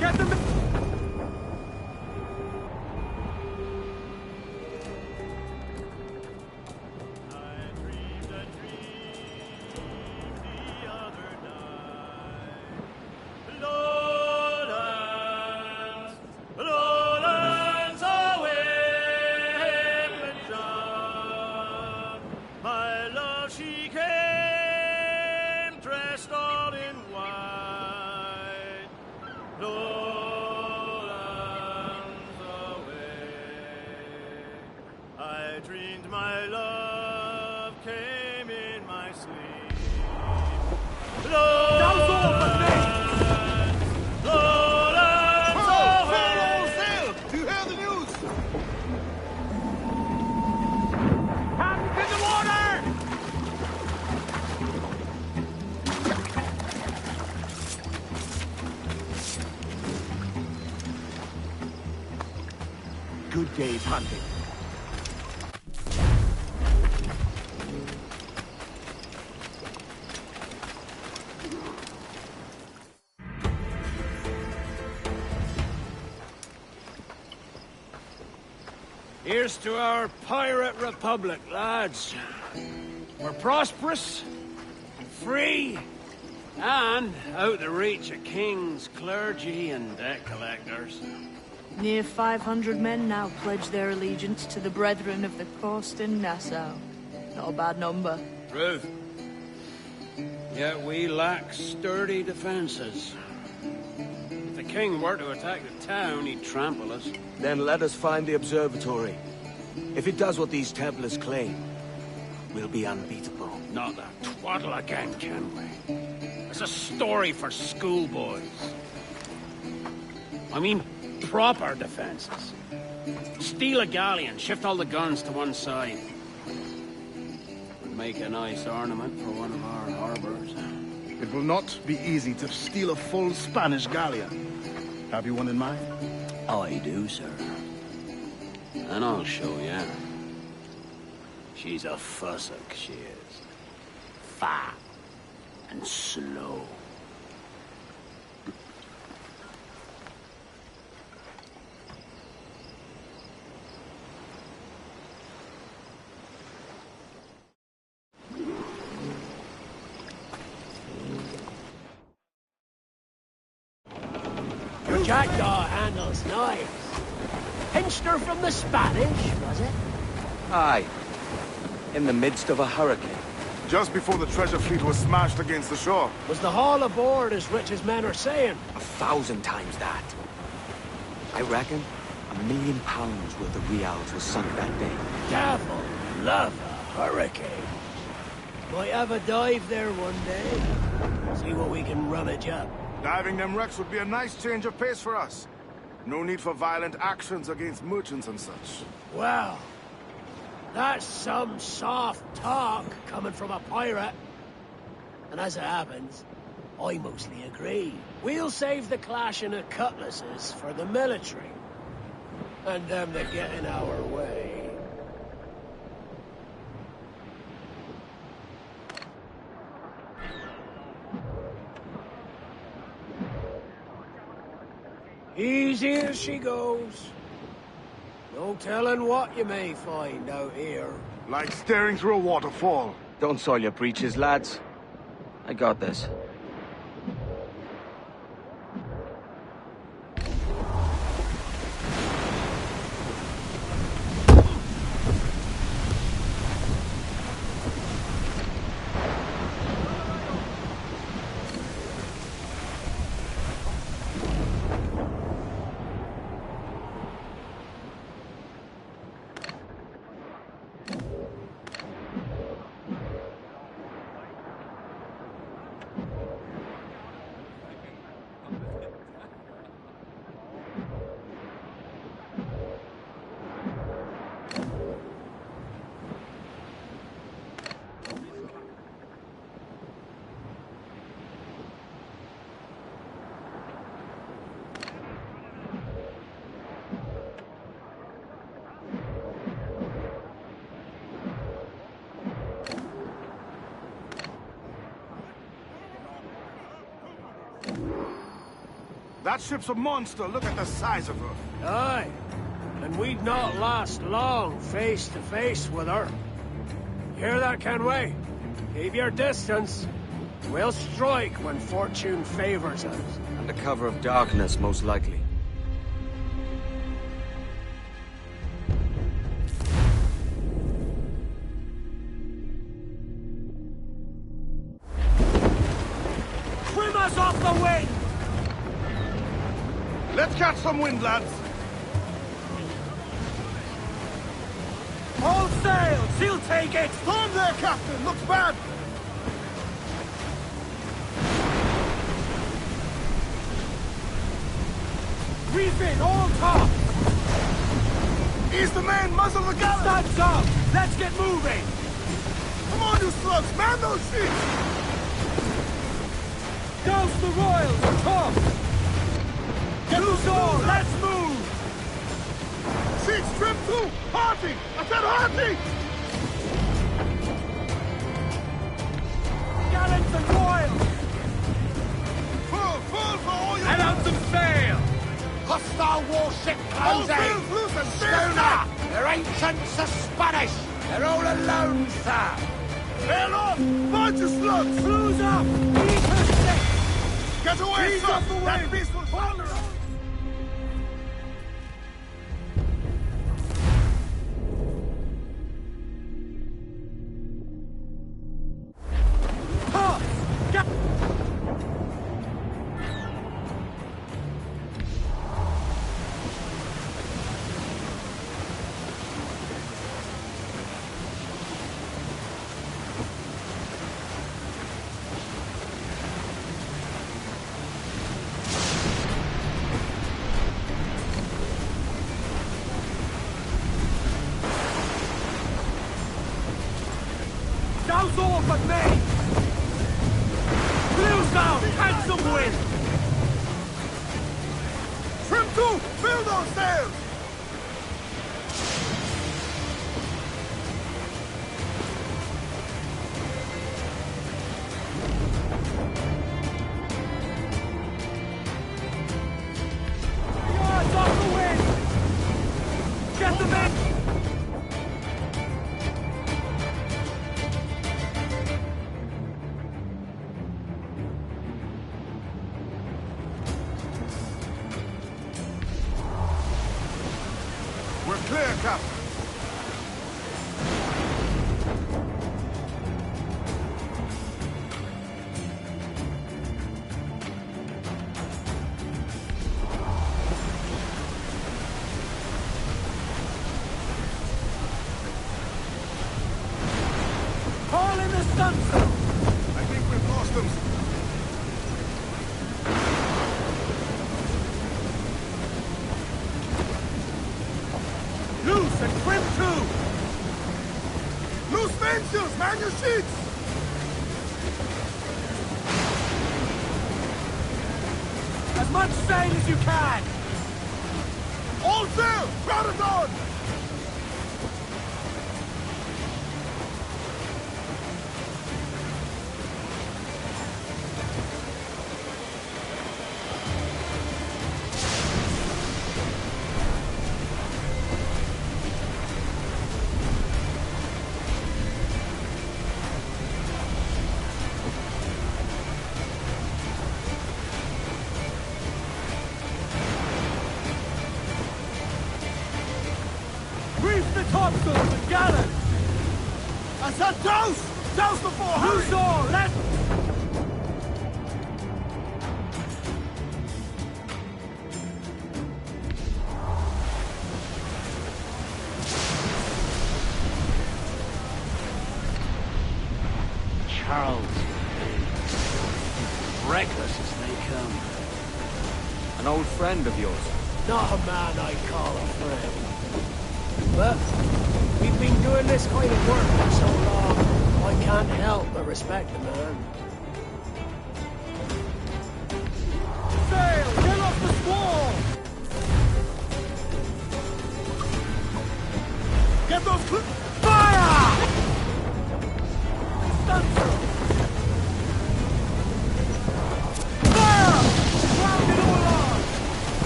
Get them! dreamed my love came in my sleep. Lowlands, Lowlands. hunting. Here's to our pirate republic, lads. We're prosperous, free, and out the reach of kings, clergy, and debt collectors. Near 500 men now pledge their allegiance to the Brethren of the Coast in Nassau. Not a bad number. Truth. Yet we lack sturdy defenses. If the king were to attack the town, he'd trample us. Then let us find the observatory. If it does what these Templars claim, we'll be unbeatable. Not that twaddle again, can we? It's a story for schoolboys. I mean, proper defenses. Steal a galleon, shift all the guns to one side. Would make a nice ornament for one of our harbors. It will not be easy to steal a full Spanish galleon. Have you one in mind? I do, sir. And I'll show you. She's a fussock, she is. Fat and slow. Your jackdaw handles knives. Pinched her from the Spanish, was it? Aye. In the midst of a hurricane. Just before the treasure fleet was smashed against the shore. Was the haul aboard as rich as men are saying? 1,000 times that. I reckon £1 million worth of reals was sunk that day. Devil love a hurricane. Might have a dive there one day. See what we can rummage up. Diving them wrecks would be a nice change of pace for us. No need for violent actions against merchants and such. Well, that's some soft talk coming from a pirate. And as it happens, I mostly agree. We'll save the clashing of cutlasses for the military. And them that get in our way. Easy as she goes. No telling what you may find out here. Like staring through a waterfall. Don't soil your breeches, lads. I got this. That ship's a monster. Look at the size of her. Aye. And we'd not last long face to face with her. Hear that, Kenway? Keep your distance. We'll strike when fortune favors us. Under cover of darkness, most likely. Trim us off the wind! Let's catch some wind, lads. All sails! He'll take it! Storm there, Captain! Looks bad! Reef in, all top! Ease the main, muzzle the galleon! That's up! Let's get moving! Come on, you slugs! Man those sheets! Douse the royals, top! Get loose all! Let's move! sheets, trim too! Hearty! I said hearty! Gallants and royals! Full for all you... Head out some sail! Hostile warship All closing! sails loose and Schooner! They're ancients of Spanish! They're all alone, sir! Sail off! Bunch of slugs! Cruise up! Eat her sick! Get away, Ease sir! off the That wind. beast will follow us! Douse off at me! Blues down! Catch some wind! Trim to! Fill those sails! Yards off the wind! Get them in! We're clear, Captain. Haul in the stunsail! I think we've lost them. Loose and trim too! Loose mainsails! Man your sheets! As much sail as you can! All sail! Crowd it on! Reef the topsails and gallants! I said douse! Douse before hurry! Loose all! Let... Charles Vane. Reckless as they come. An old friend of yours. Not a man I'd call a friend. But we've been doing this kind of work for so long, I can't help but respect the man. Sail! Get off the squall! Get those clips! Fire! Stunsail! Fire! Round it all on!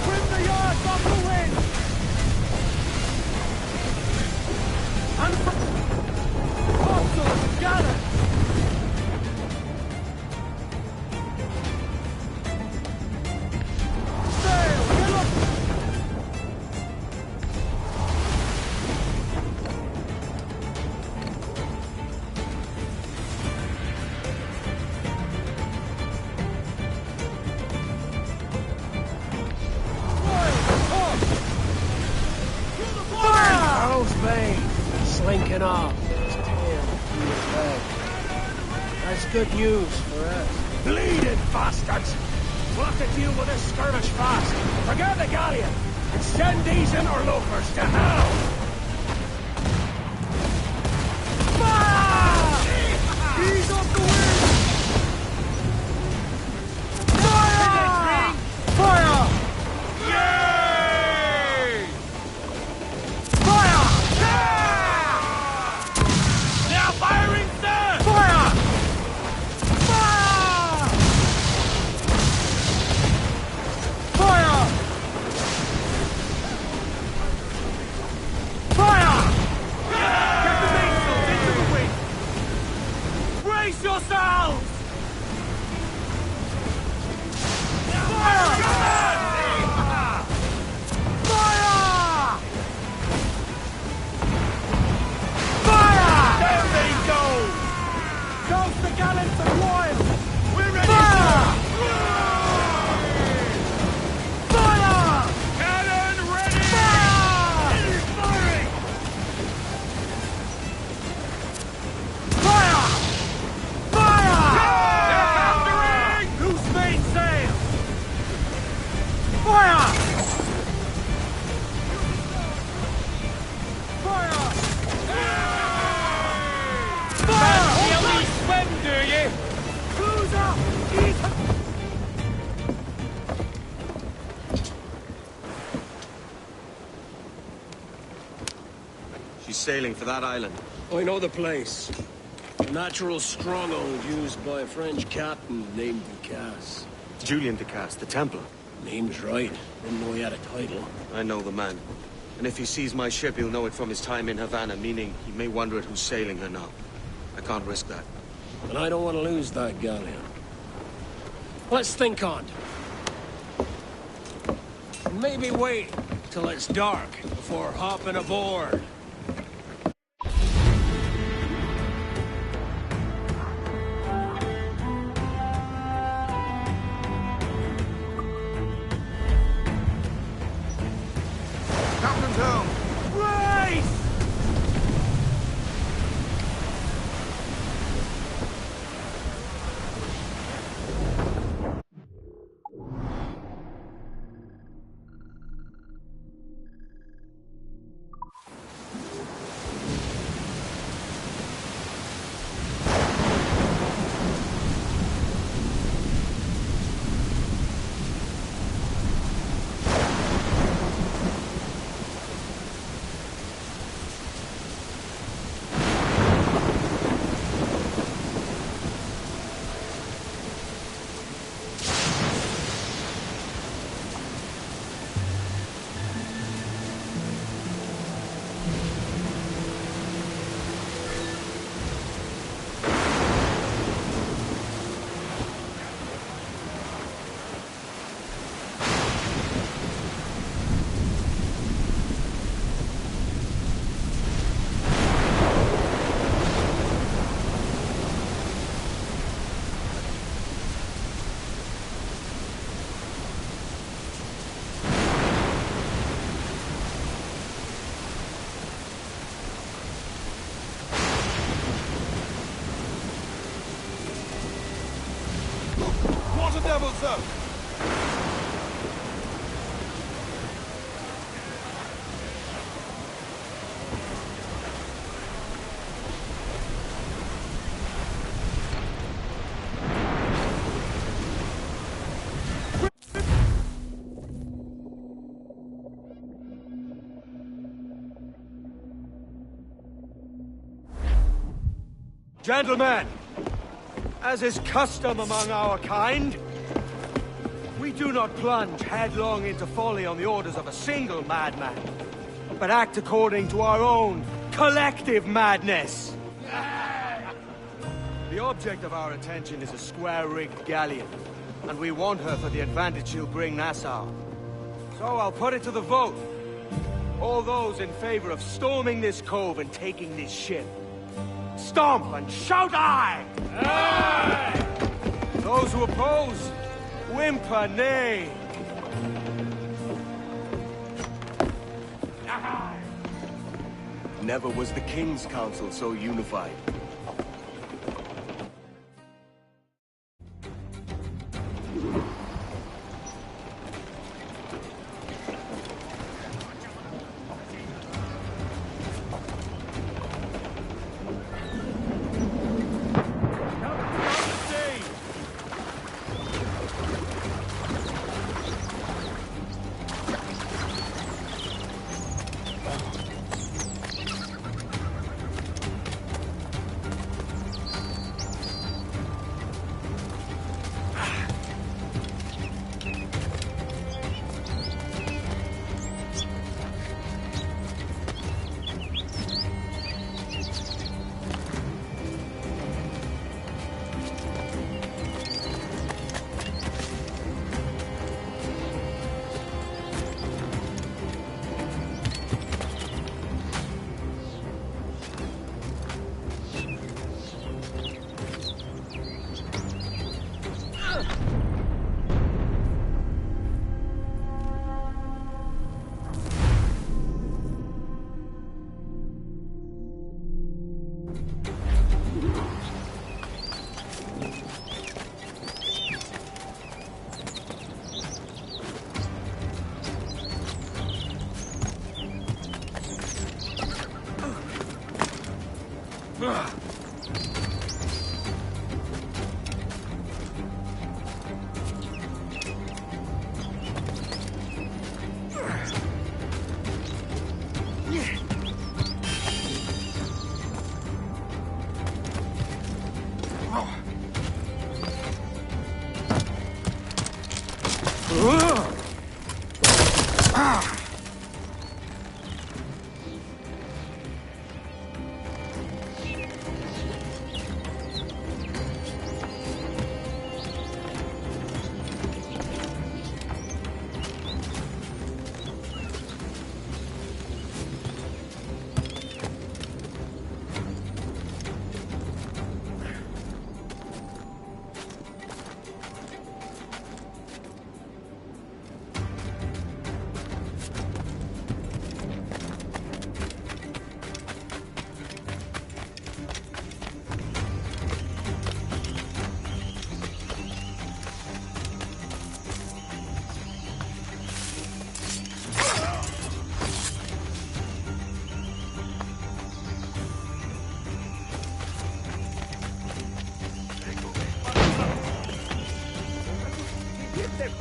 Trim the yards off the wind! And topsails and gallants! Sail! Get off! Charles Vane, slinking off, his tail through his leg. That's good news for us. Bleeding bastards! We'll have to deal with this skirmish fast. Forget the galleon, and send these interlopers to hell! Fire! Ease off the wind! Fire! Fire! Yay! She's sailing for that island. I know the place. A natural stronghold used by a French captain named Ducasse. Julian Ducasse, the Templar. Name's right. Didn't know he had a title. I know the man. And if he sees my ship, he'll know it from his time in Havana, meaning he may wonder at who's sailing her now. I can't risk that. And I don't want to lose that galleon. Let's think on it. Maybe wait till it's dark before hopping aboard. Captain's helm! Race! What the devil, sir? Gentlemen, as is custom among our kind, we do not plunge headlong into folly on the orders of a single madman, but act according to our own collective madness. The object of our attention is a square-rigged galleon, and we want her for the advantage she'll bring Nassau. So I'll put it to the vote. All those in favor of storming this cove and taking this ship, stomp and shout aye! Aye! Those who oppose, whimper nay! Never was the King's Council so unified.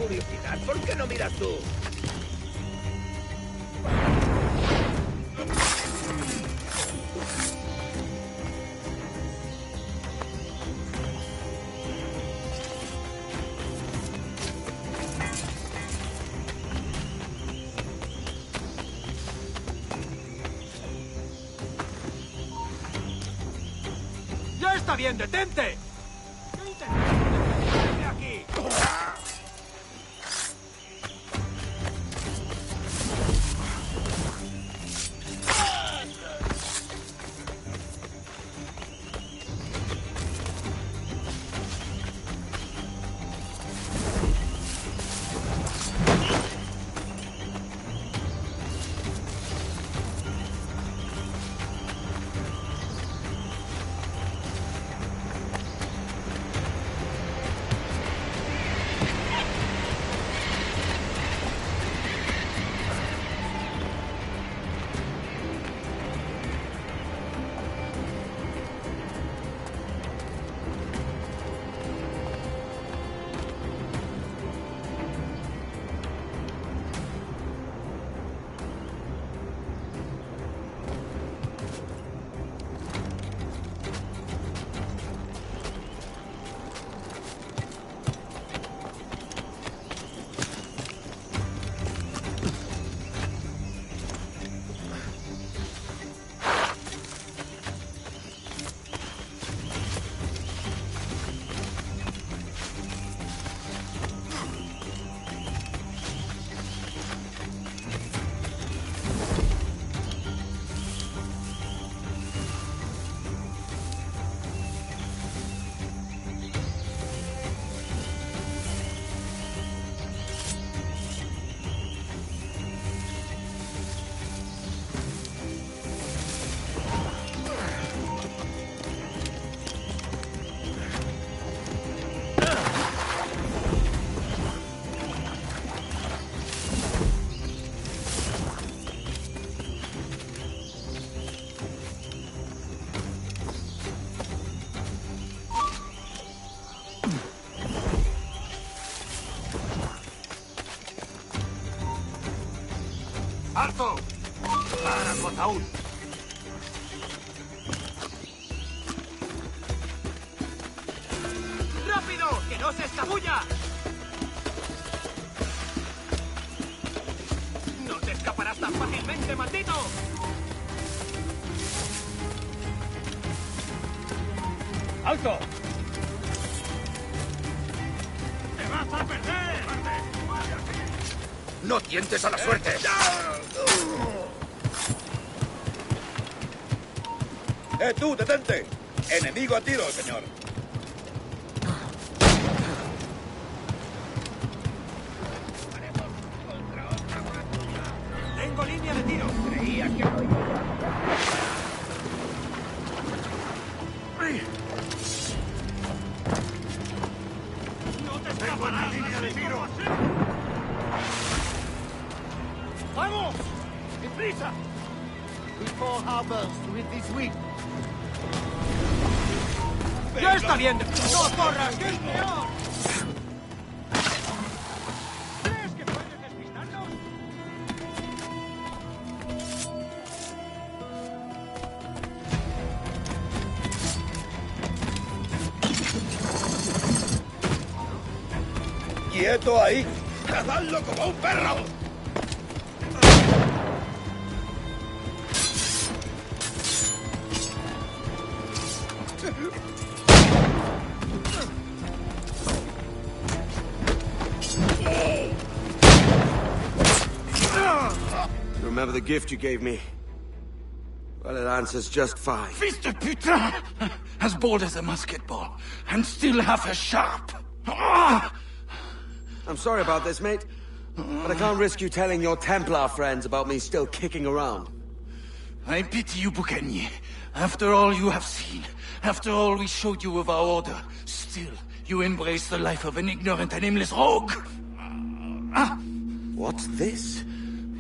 curiosidad. ¿Por qué no miras tú? ¡Ya está bien, detente! ¿Qué intentas? ¡Vete aquí! ¡Alto! ¡Para, Cotaúl! ¡Rápido! ¡Que no se escabulla! ¡No te escaparás tan fácilmente, maldito! ¡Alto! ¡Te vas a perder! ¡No tientes a la suerte! ¡Tú, detente! ¡Enemigo a tiro, señor! ¡Tengo línea de tiro! Creía que no iba. ¡No te escaparás! línea de tiro! ¡Vamos! ¡Deprisa! Before harbors with this week. ¡Ya está bien! ¡No corras, que es peor! ¿Crees que puedes despistarnos? ¡Quieto ahí! ¡Cazadlo como un perro! Remember the gift you gave me? Well, it answers just fine. Fils de putain! As bold as a musket ball, and still half as sharp. Ah! I'm sorry about this, mate. But I can't risk you telling your Templar friends about me still kicking around. I pity you, Boucanier. After all you have seen, after all we showed you of our order, still you embrace the life of an ignorant and aimless rogue. What's this?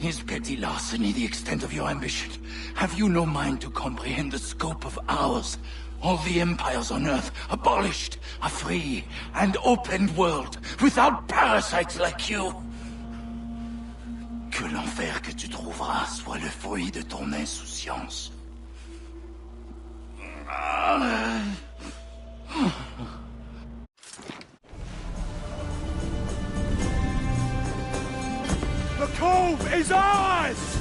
Is petty larceny the extent of your ambition? Have you no mind to comprehend the scope of ours? All the empires on Earth abolished. A free and open world without parasites like you. Que l'enfer que tu trouveras soit le fruit de ton insouciance. The cove is ours!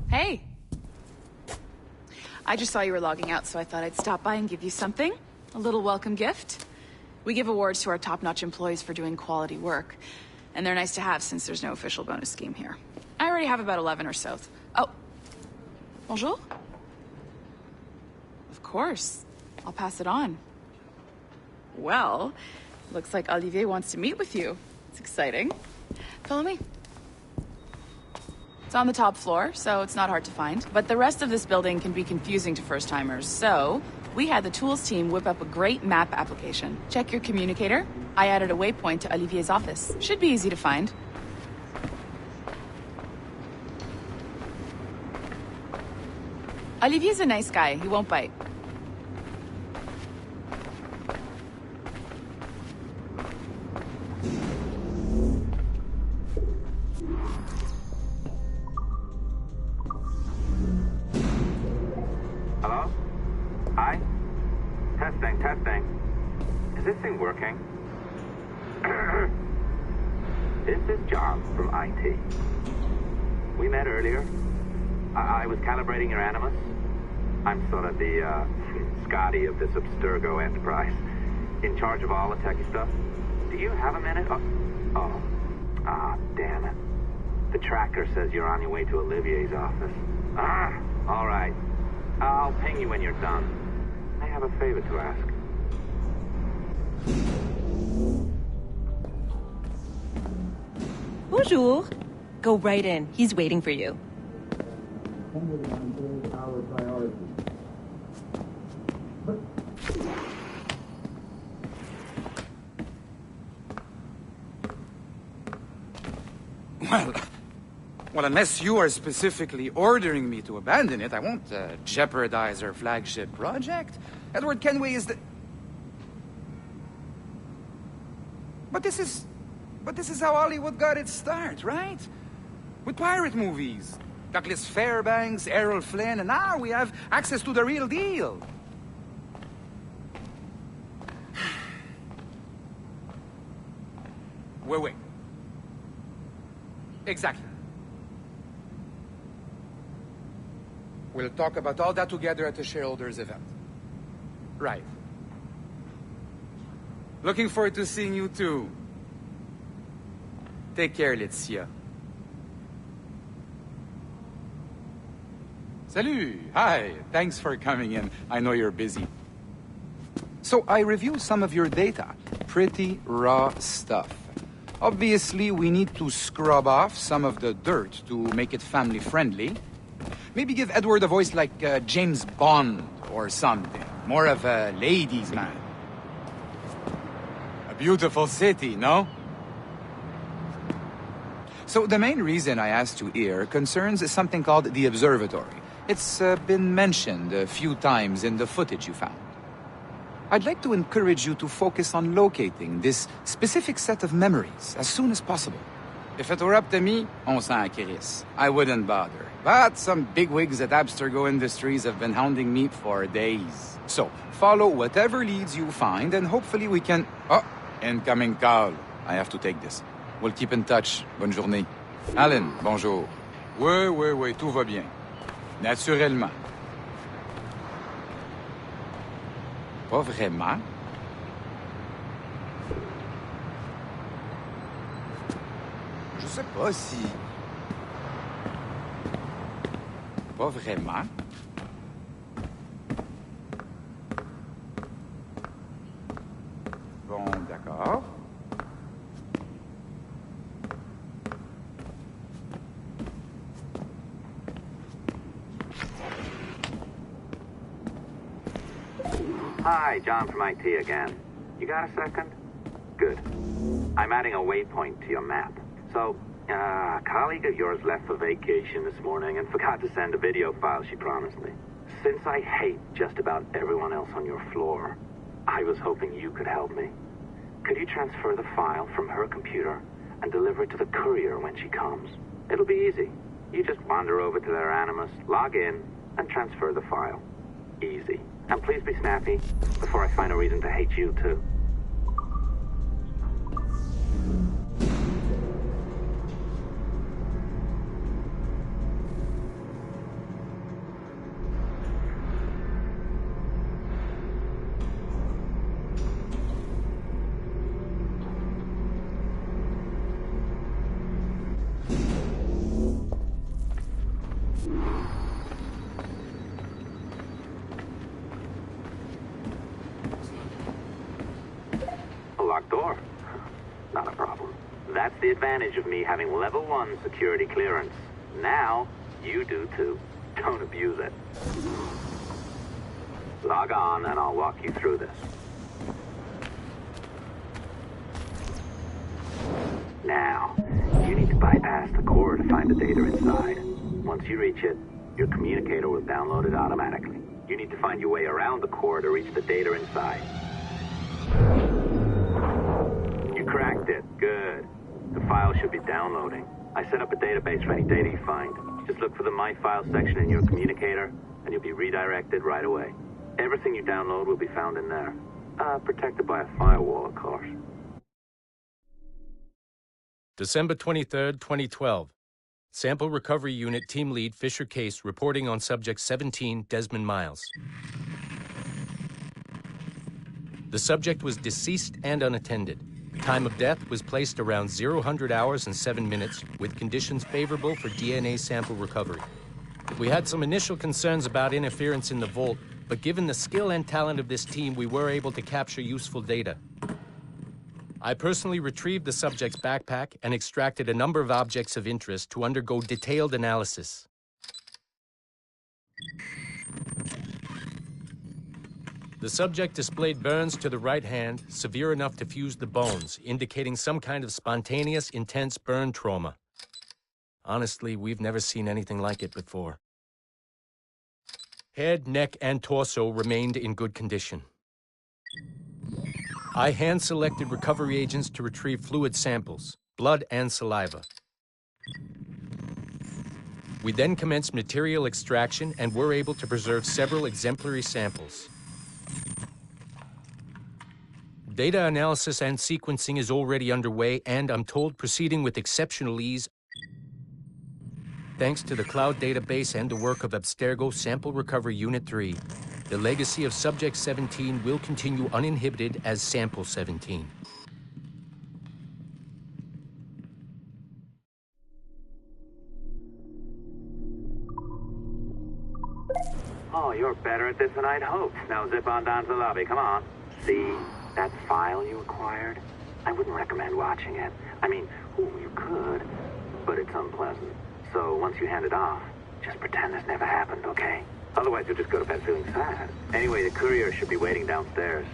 Hey. I just saw you were logging out, so I thought I'd stop by and give you something. A little welcome gift. We give awards to our top-notch employees for doing quality work. And they're nice to have since there's no official bonus scheme here. I already have about 11 or so. Oh. Bonjour? Of course. I'll pass it on. Well, looks like Olivier wants to meet with you. It's exciting. Follow me. It's on the top floor, so it's not hard to find. But the rest of this building can be confusing to first-timers, so we had the tools team whip up a great map application. Check your communicator. I added a waypoint to Olivier's office. Should be easy to find. Olivier's a nice guy. He won't bite. Hello? Hi? Testing. Is this thing working? This is John from IT. We met earlier. I was calibrating your animus. I'm sort of the, Scotty of this Abstergo Enterprise. In charge of all the techie stuff. Do you have a minute? Damn it. The tracker says you're on your way to Olivier's office. All right. I'll ping you when you're done. I have a favor to ask. Bonjour. Go right in. He's waiting for you. Well, unless you are specifically ordering me to abandon it, I won't jeopardize our flagship project. Edward Kenway is the... But this is how Hollywood got its start, right? With pirate movies. Douglas Fairbanks, Errol Flynn, and now we have access to the real deal. Wait. Exactly. We'll talk about all that together at the shareholders event. Right. Looking forward to seeing you too. Take care, Laetitia. Salut! Hi! Thanks for coming in. I know you're busy. So I reviewed some of your data. Pretty raw stuff. Obviously, we need to scrub off some of the dirt to make it family-friendly. Maybe give Edward a voice like James Bond or something. More of a ladies' man. A beautiful city, no? So the main reason I asked you here concerns something called the observatory. It's been mentioned a few times in the footage you found. I'd like to encourage you to focus on locating this specific set of memories as soon as possible. If it were up to me, on s'en crisse. I wouldn't bother. But some bigwigs at Abstergo Industries have been hounding me for days. So, follow whatever leads you find and hopefully we can... Oh, incoming call. I have to take this. We'll keep in touch. Bonne journée. Alan, bonjour. Oui, tout va bien. Naturellement. Pas vraiment? Je sais pas si... Pas vraiment? Bon, D'accord. Hi, John from IT again. You got a second? Good. I'm adding a waypoint to your map. So, a colleague of yours left for vacation this morning and forgot to send a video file she promised me. Since I hate just about everyone else on your floor, I was hoping you could help me. Could you transfer the file from her computer and deliver it to the courier when she comes? It'll be easy. You just wander over to their Animus, log in, and transfer the file. Easy. And please be snappy before I find a reason to hate you, too. Door. Not a problem. That's the advantage of me having level 1 security clearance. Now, you do too. Don't abuse it. Log on and I'll walk you through this. Now, you need to bypass the core to find the data inside. Once you reach it, your communicator will download it automatically. You need to find your way around the core to reach the data inside. Cracked it. Good. The file should be downloading. I set up a database for any data you find. Just look for the My Files section in your communicator, and you'll be redirected right away. Everything you download will be found in there. Protected by a firewall, of course. December 23rd, 2012. Sample Recovery Unit Team Lead Fisher Case reporting on Subject 17, Desmond Miles. The subject was deceased and unattended. Time of death was placed around 00 hours and 7 minutes, with conditions favorable for DNA sample recovery. We had some initial concerns about interference in the vault, but given the skill and talent of this team, we were able to capture useful data. I personally retrieved the subject's backpack and extracted a number of objects of interest to undergo detailed analysis. The subject displayed burns to the right hand, severe enough to fuse the bones, indicating some kind of spontaneous, intense burn trauma. Honestly, we've never seen anything like it before. Head, neck, and torso remained in good condition. I hand-selected recovery agents to retrieve fluid samples, blood and saliva. We then commenced material extraction and were able to preserve several exemplary samples. Data analysis and sequencing is already underway, and I'm told proceeding with exceptional ease. Thanks to the cloud database and the work of Abstergo Sample Recovery Unit 3, the legacy of Subject 17 will continue uninhibited as Sample 17. Oh, you're better at this than I'd hoped. Now zip on down to the lobby. Come on. See that file you acquired? I wouldn't recommend watching it. I mean, you could, but it's unpleasant. So once you hand it off, just pretend this never happened, okay? Otherwise, you'll just go to bed feeling sad. Anyway, the courier should be waiting downstairs.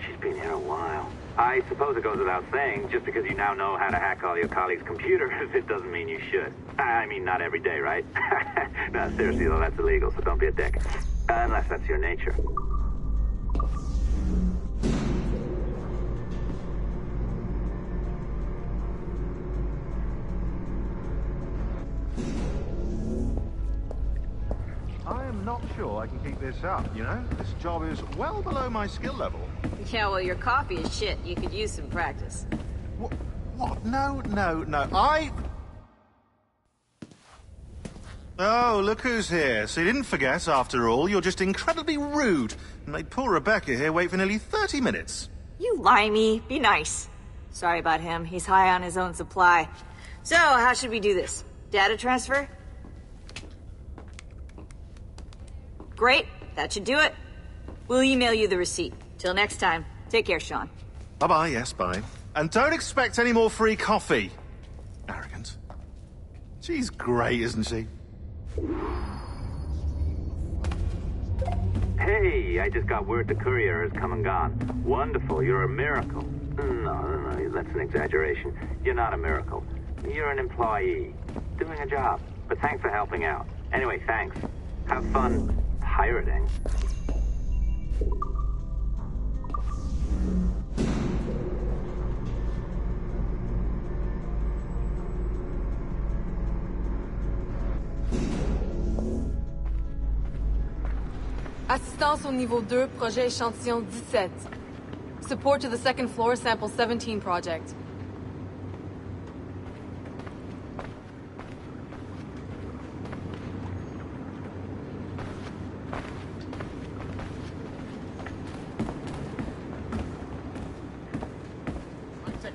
She's been here a while. I suppose it goes without saying, just because you now know how to hack all your colleagues' computers, it doesn't mean you should. I mean, not every day, right? No, seriously, though, that's illegal, so don't be a dick. Unless that's your nature. I am not sure I can keep this up, you know? This job is well below my skill level. Yeah, well, your coffee is shit. You could use some practice. What? No, I... Oh, look who's here. So you didn't forget, after all. You're just incredibly rude. And made poor Rebecca here wait for nearly 30 minutes. You limey. Be nice. Sorry about him. He's high on his own supply. So, how should we do this? Data transfer? Great. That should do it. We'll email you the receipt. Till next time. Take care, Sean. Bye-bye, yes, bye. And don't expect any more free coffee. Arrogant. She's great, isn't she? Hey, I just got word the courier has come and gone. Wonderful, you're a miracle. No, that's an exaggeration. You're not a miracle. You're an employee, doing a job. But thanks for helping out. Anyway, thanks. Have fun pirating. Assistance au niveau 2, projet échantillon 17. Support to the second floor, sample 17 project.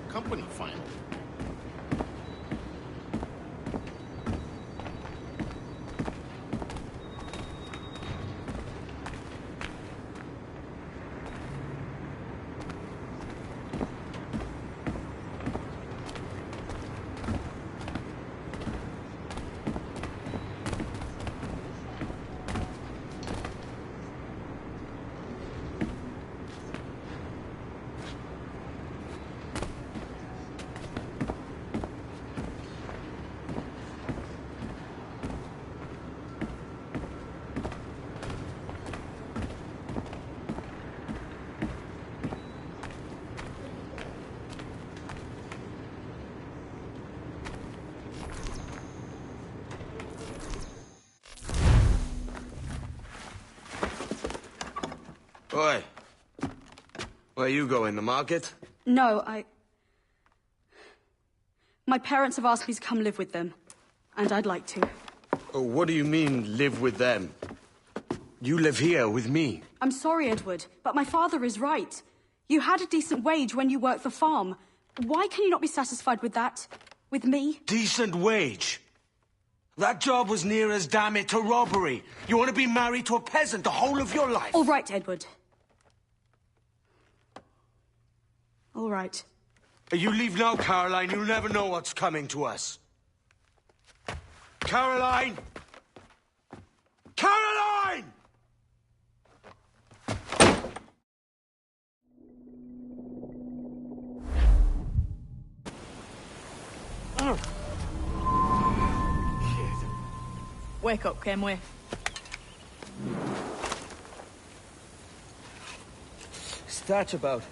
Company final. Oi. Where you going, the market? No, my parents have asked me to come live with them, and I'd like to. Oh, what do you mean, live with them? You live here with me. I'm sorry, Edward, but my father is right. You had a decent wage when you worked the farm. Why can you not be satisfied with that? With me? Decent wage? That job was near as, damn it, to robbery. You want to be married to a peasant the whole of your life? All right, Edward. All right. You leave now, Caroline. You'll never know what's coming to us. Caroline! Caroline! Wake up, Kenway. What's that about?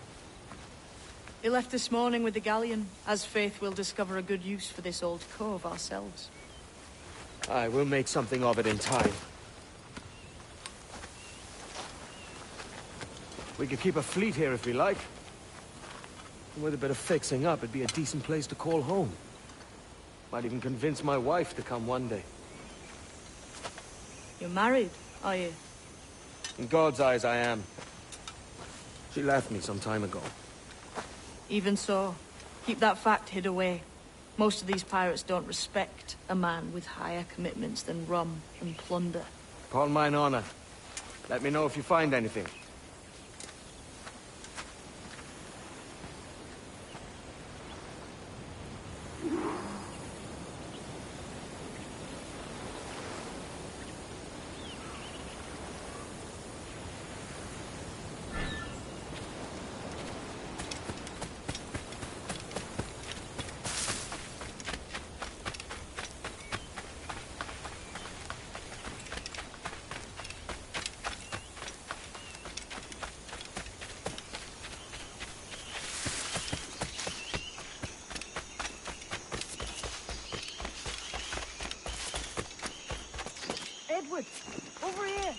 He left this morning with the galleon. As faith, we'll discover a good use for this old cove ourselves. Aye, we'll make something of it in time. We could keep a fleet here if we like. And with a bit of fixing up, it'd be a decent place to call home. Might even convince my wife to come one day. You're married, are you? In God's eyes, I am. She left me some time ago. Even so, keep that fact hid away. Most of these pirates don't respect a man with higher commitments than rum and plunder. Upon mine honor. Let me know if you find anything. Edward, over here.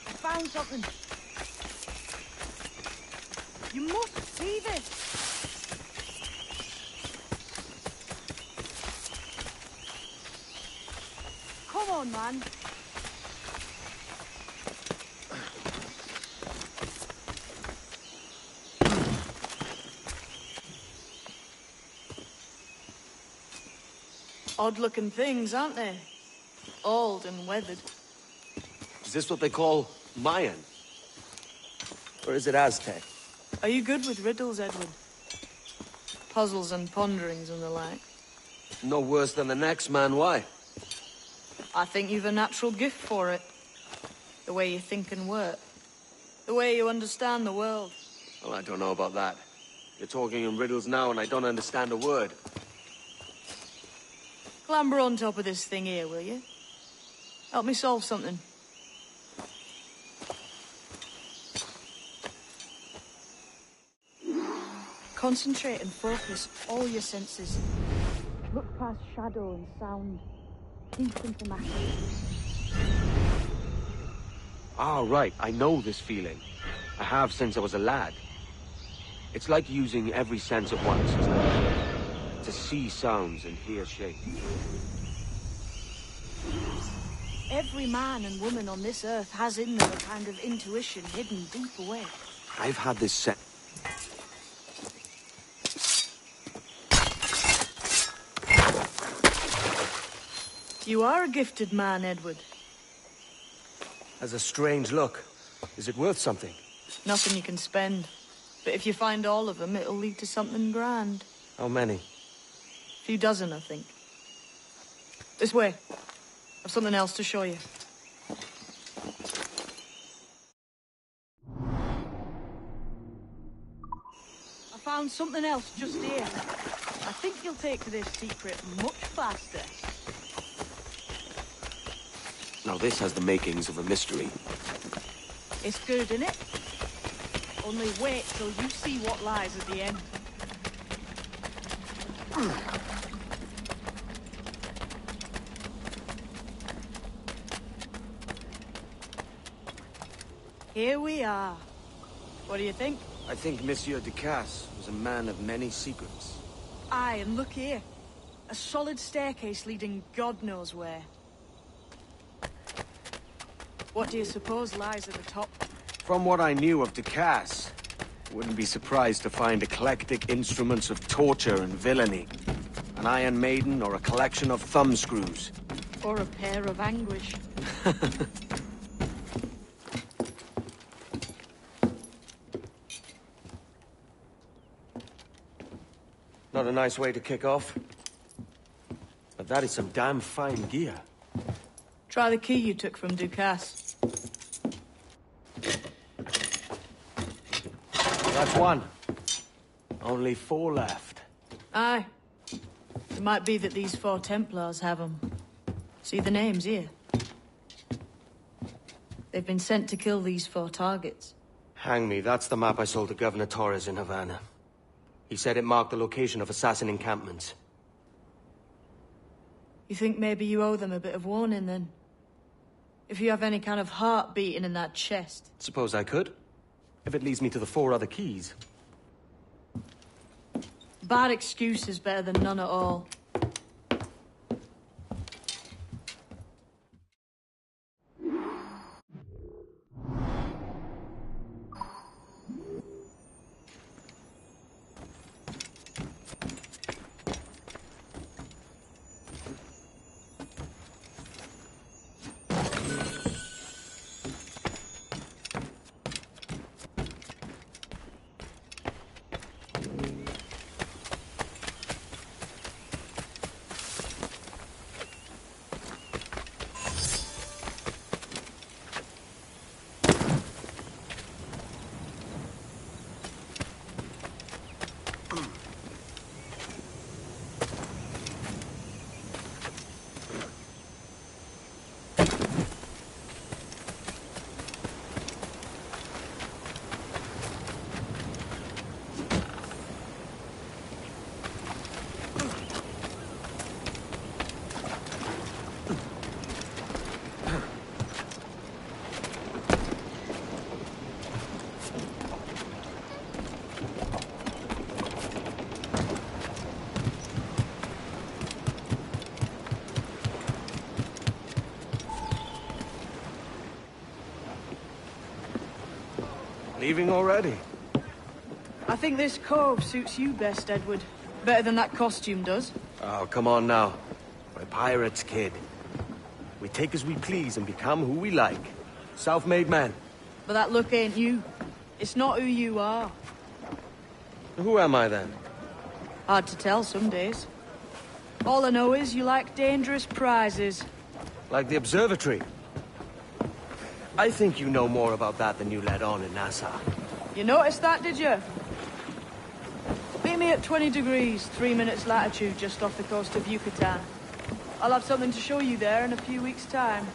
I found something. You must see this. Come on, man. Odd-looking things, aren't they? Old and weathered. Is this what they call Mayan? Or is it Aztec? Are you good with riddles, Edward? Puzzles and ponderings and the like. No worse than the next man, why? I think you've a natural gift for it. The way you think and work. The way you understand the world. Well, I don't know about that. You're talking in riddles now and I don't understand a word. Clamber on top of this thing here, will you? Help me solve something. Concentrate and focus all your senses. Look past shadow and sound. Deep into matter. Ah, right. I know this feeling. I have since I was a lad. It's like using every sense at once, isn't it? To see sounds and hear shape. Every man and woman on this earth has in them a kind of intuition hidden deep away. I've had this set. You are a gifted man, Edward. Has a strange look. Is it worth something? Nothing you can spend. But if you find all of them, it'll lead to something grand. How many? A few dozen, I think. This way. I've something else to show you. I found something else just here. I think you'll take to this secret much faster. Now this has the makings of a mystery. It's good, isn't it? Only wait till you see what lies at the end. Here we are. What do you think? I think Monsieur Ducasse was a man of many secrets. Aye, and look here. A solid staircase leading God knows where. What do you suppose lies at the top? From what I knew of Ducasse, wouldn't be surprised to find eclectic instruments of torture and villainy. An Iron Maiden or a collection of thumbscrews. Or a pair of anguish. Not a nice way to kick off. But that is some damn fine gear. Try the key you took from Ducasse. That's one. Only 4 left. Aye. It might be that these 4 Templars have them. See the names here? They've been sent to kill these 4 targets. Hang me, that's the map I sold to Governor Torres in Havana. He said it marked the location of assassin encampments. You think maybe you owe them a bit of warning, then? If you have any kind of heart beating in that chest. Suppose I could. If it leads me to the 4 other keys. Bad excuse is better than none at all. Leaving already? I think this cove suits you best, Edward. Better than that costume does. Oh, come on now. We're pirates, kid. We take as we please and become who we like. Self-made men. But that look ain't you. It's not who you are. Who am I then? Hard to tell some days. All I know is you like dangerous prizes. Like the observatory. I think you know more about that than you let on in Nassau. You noticed that, did you? Meet me at 20 degrees, 3 minutes latitude, just off the coast of Yucatan. I'll have something to show you there in a few weeks' time.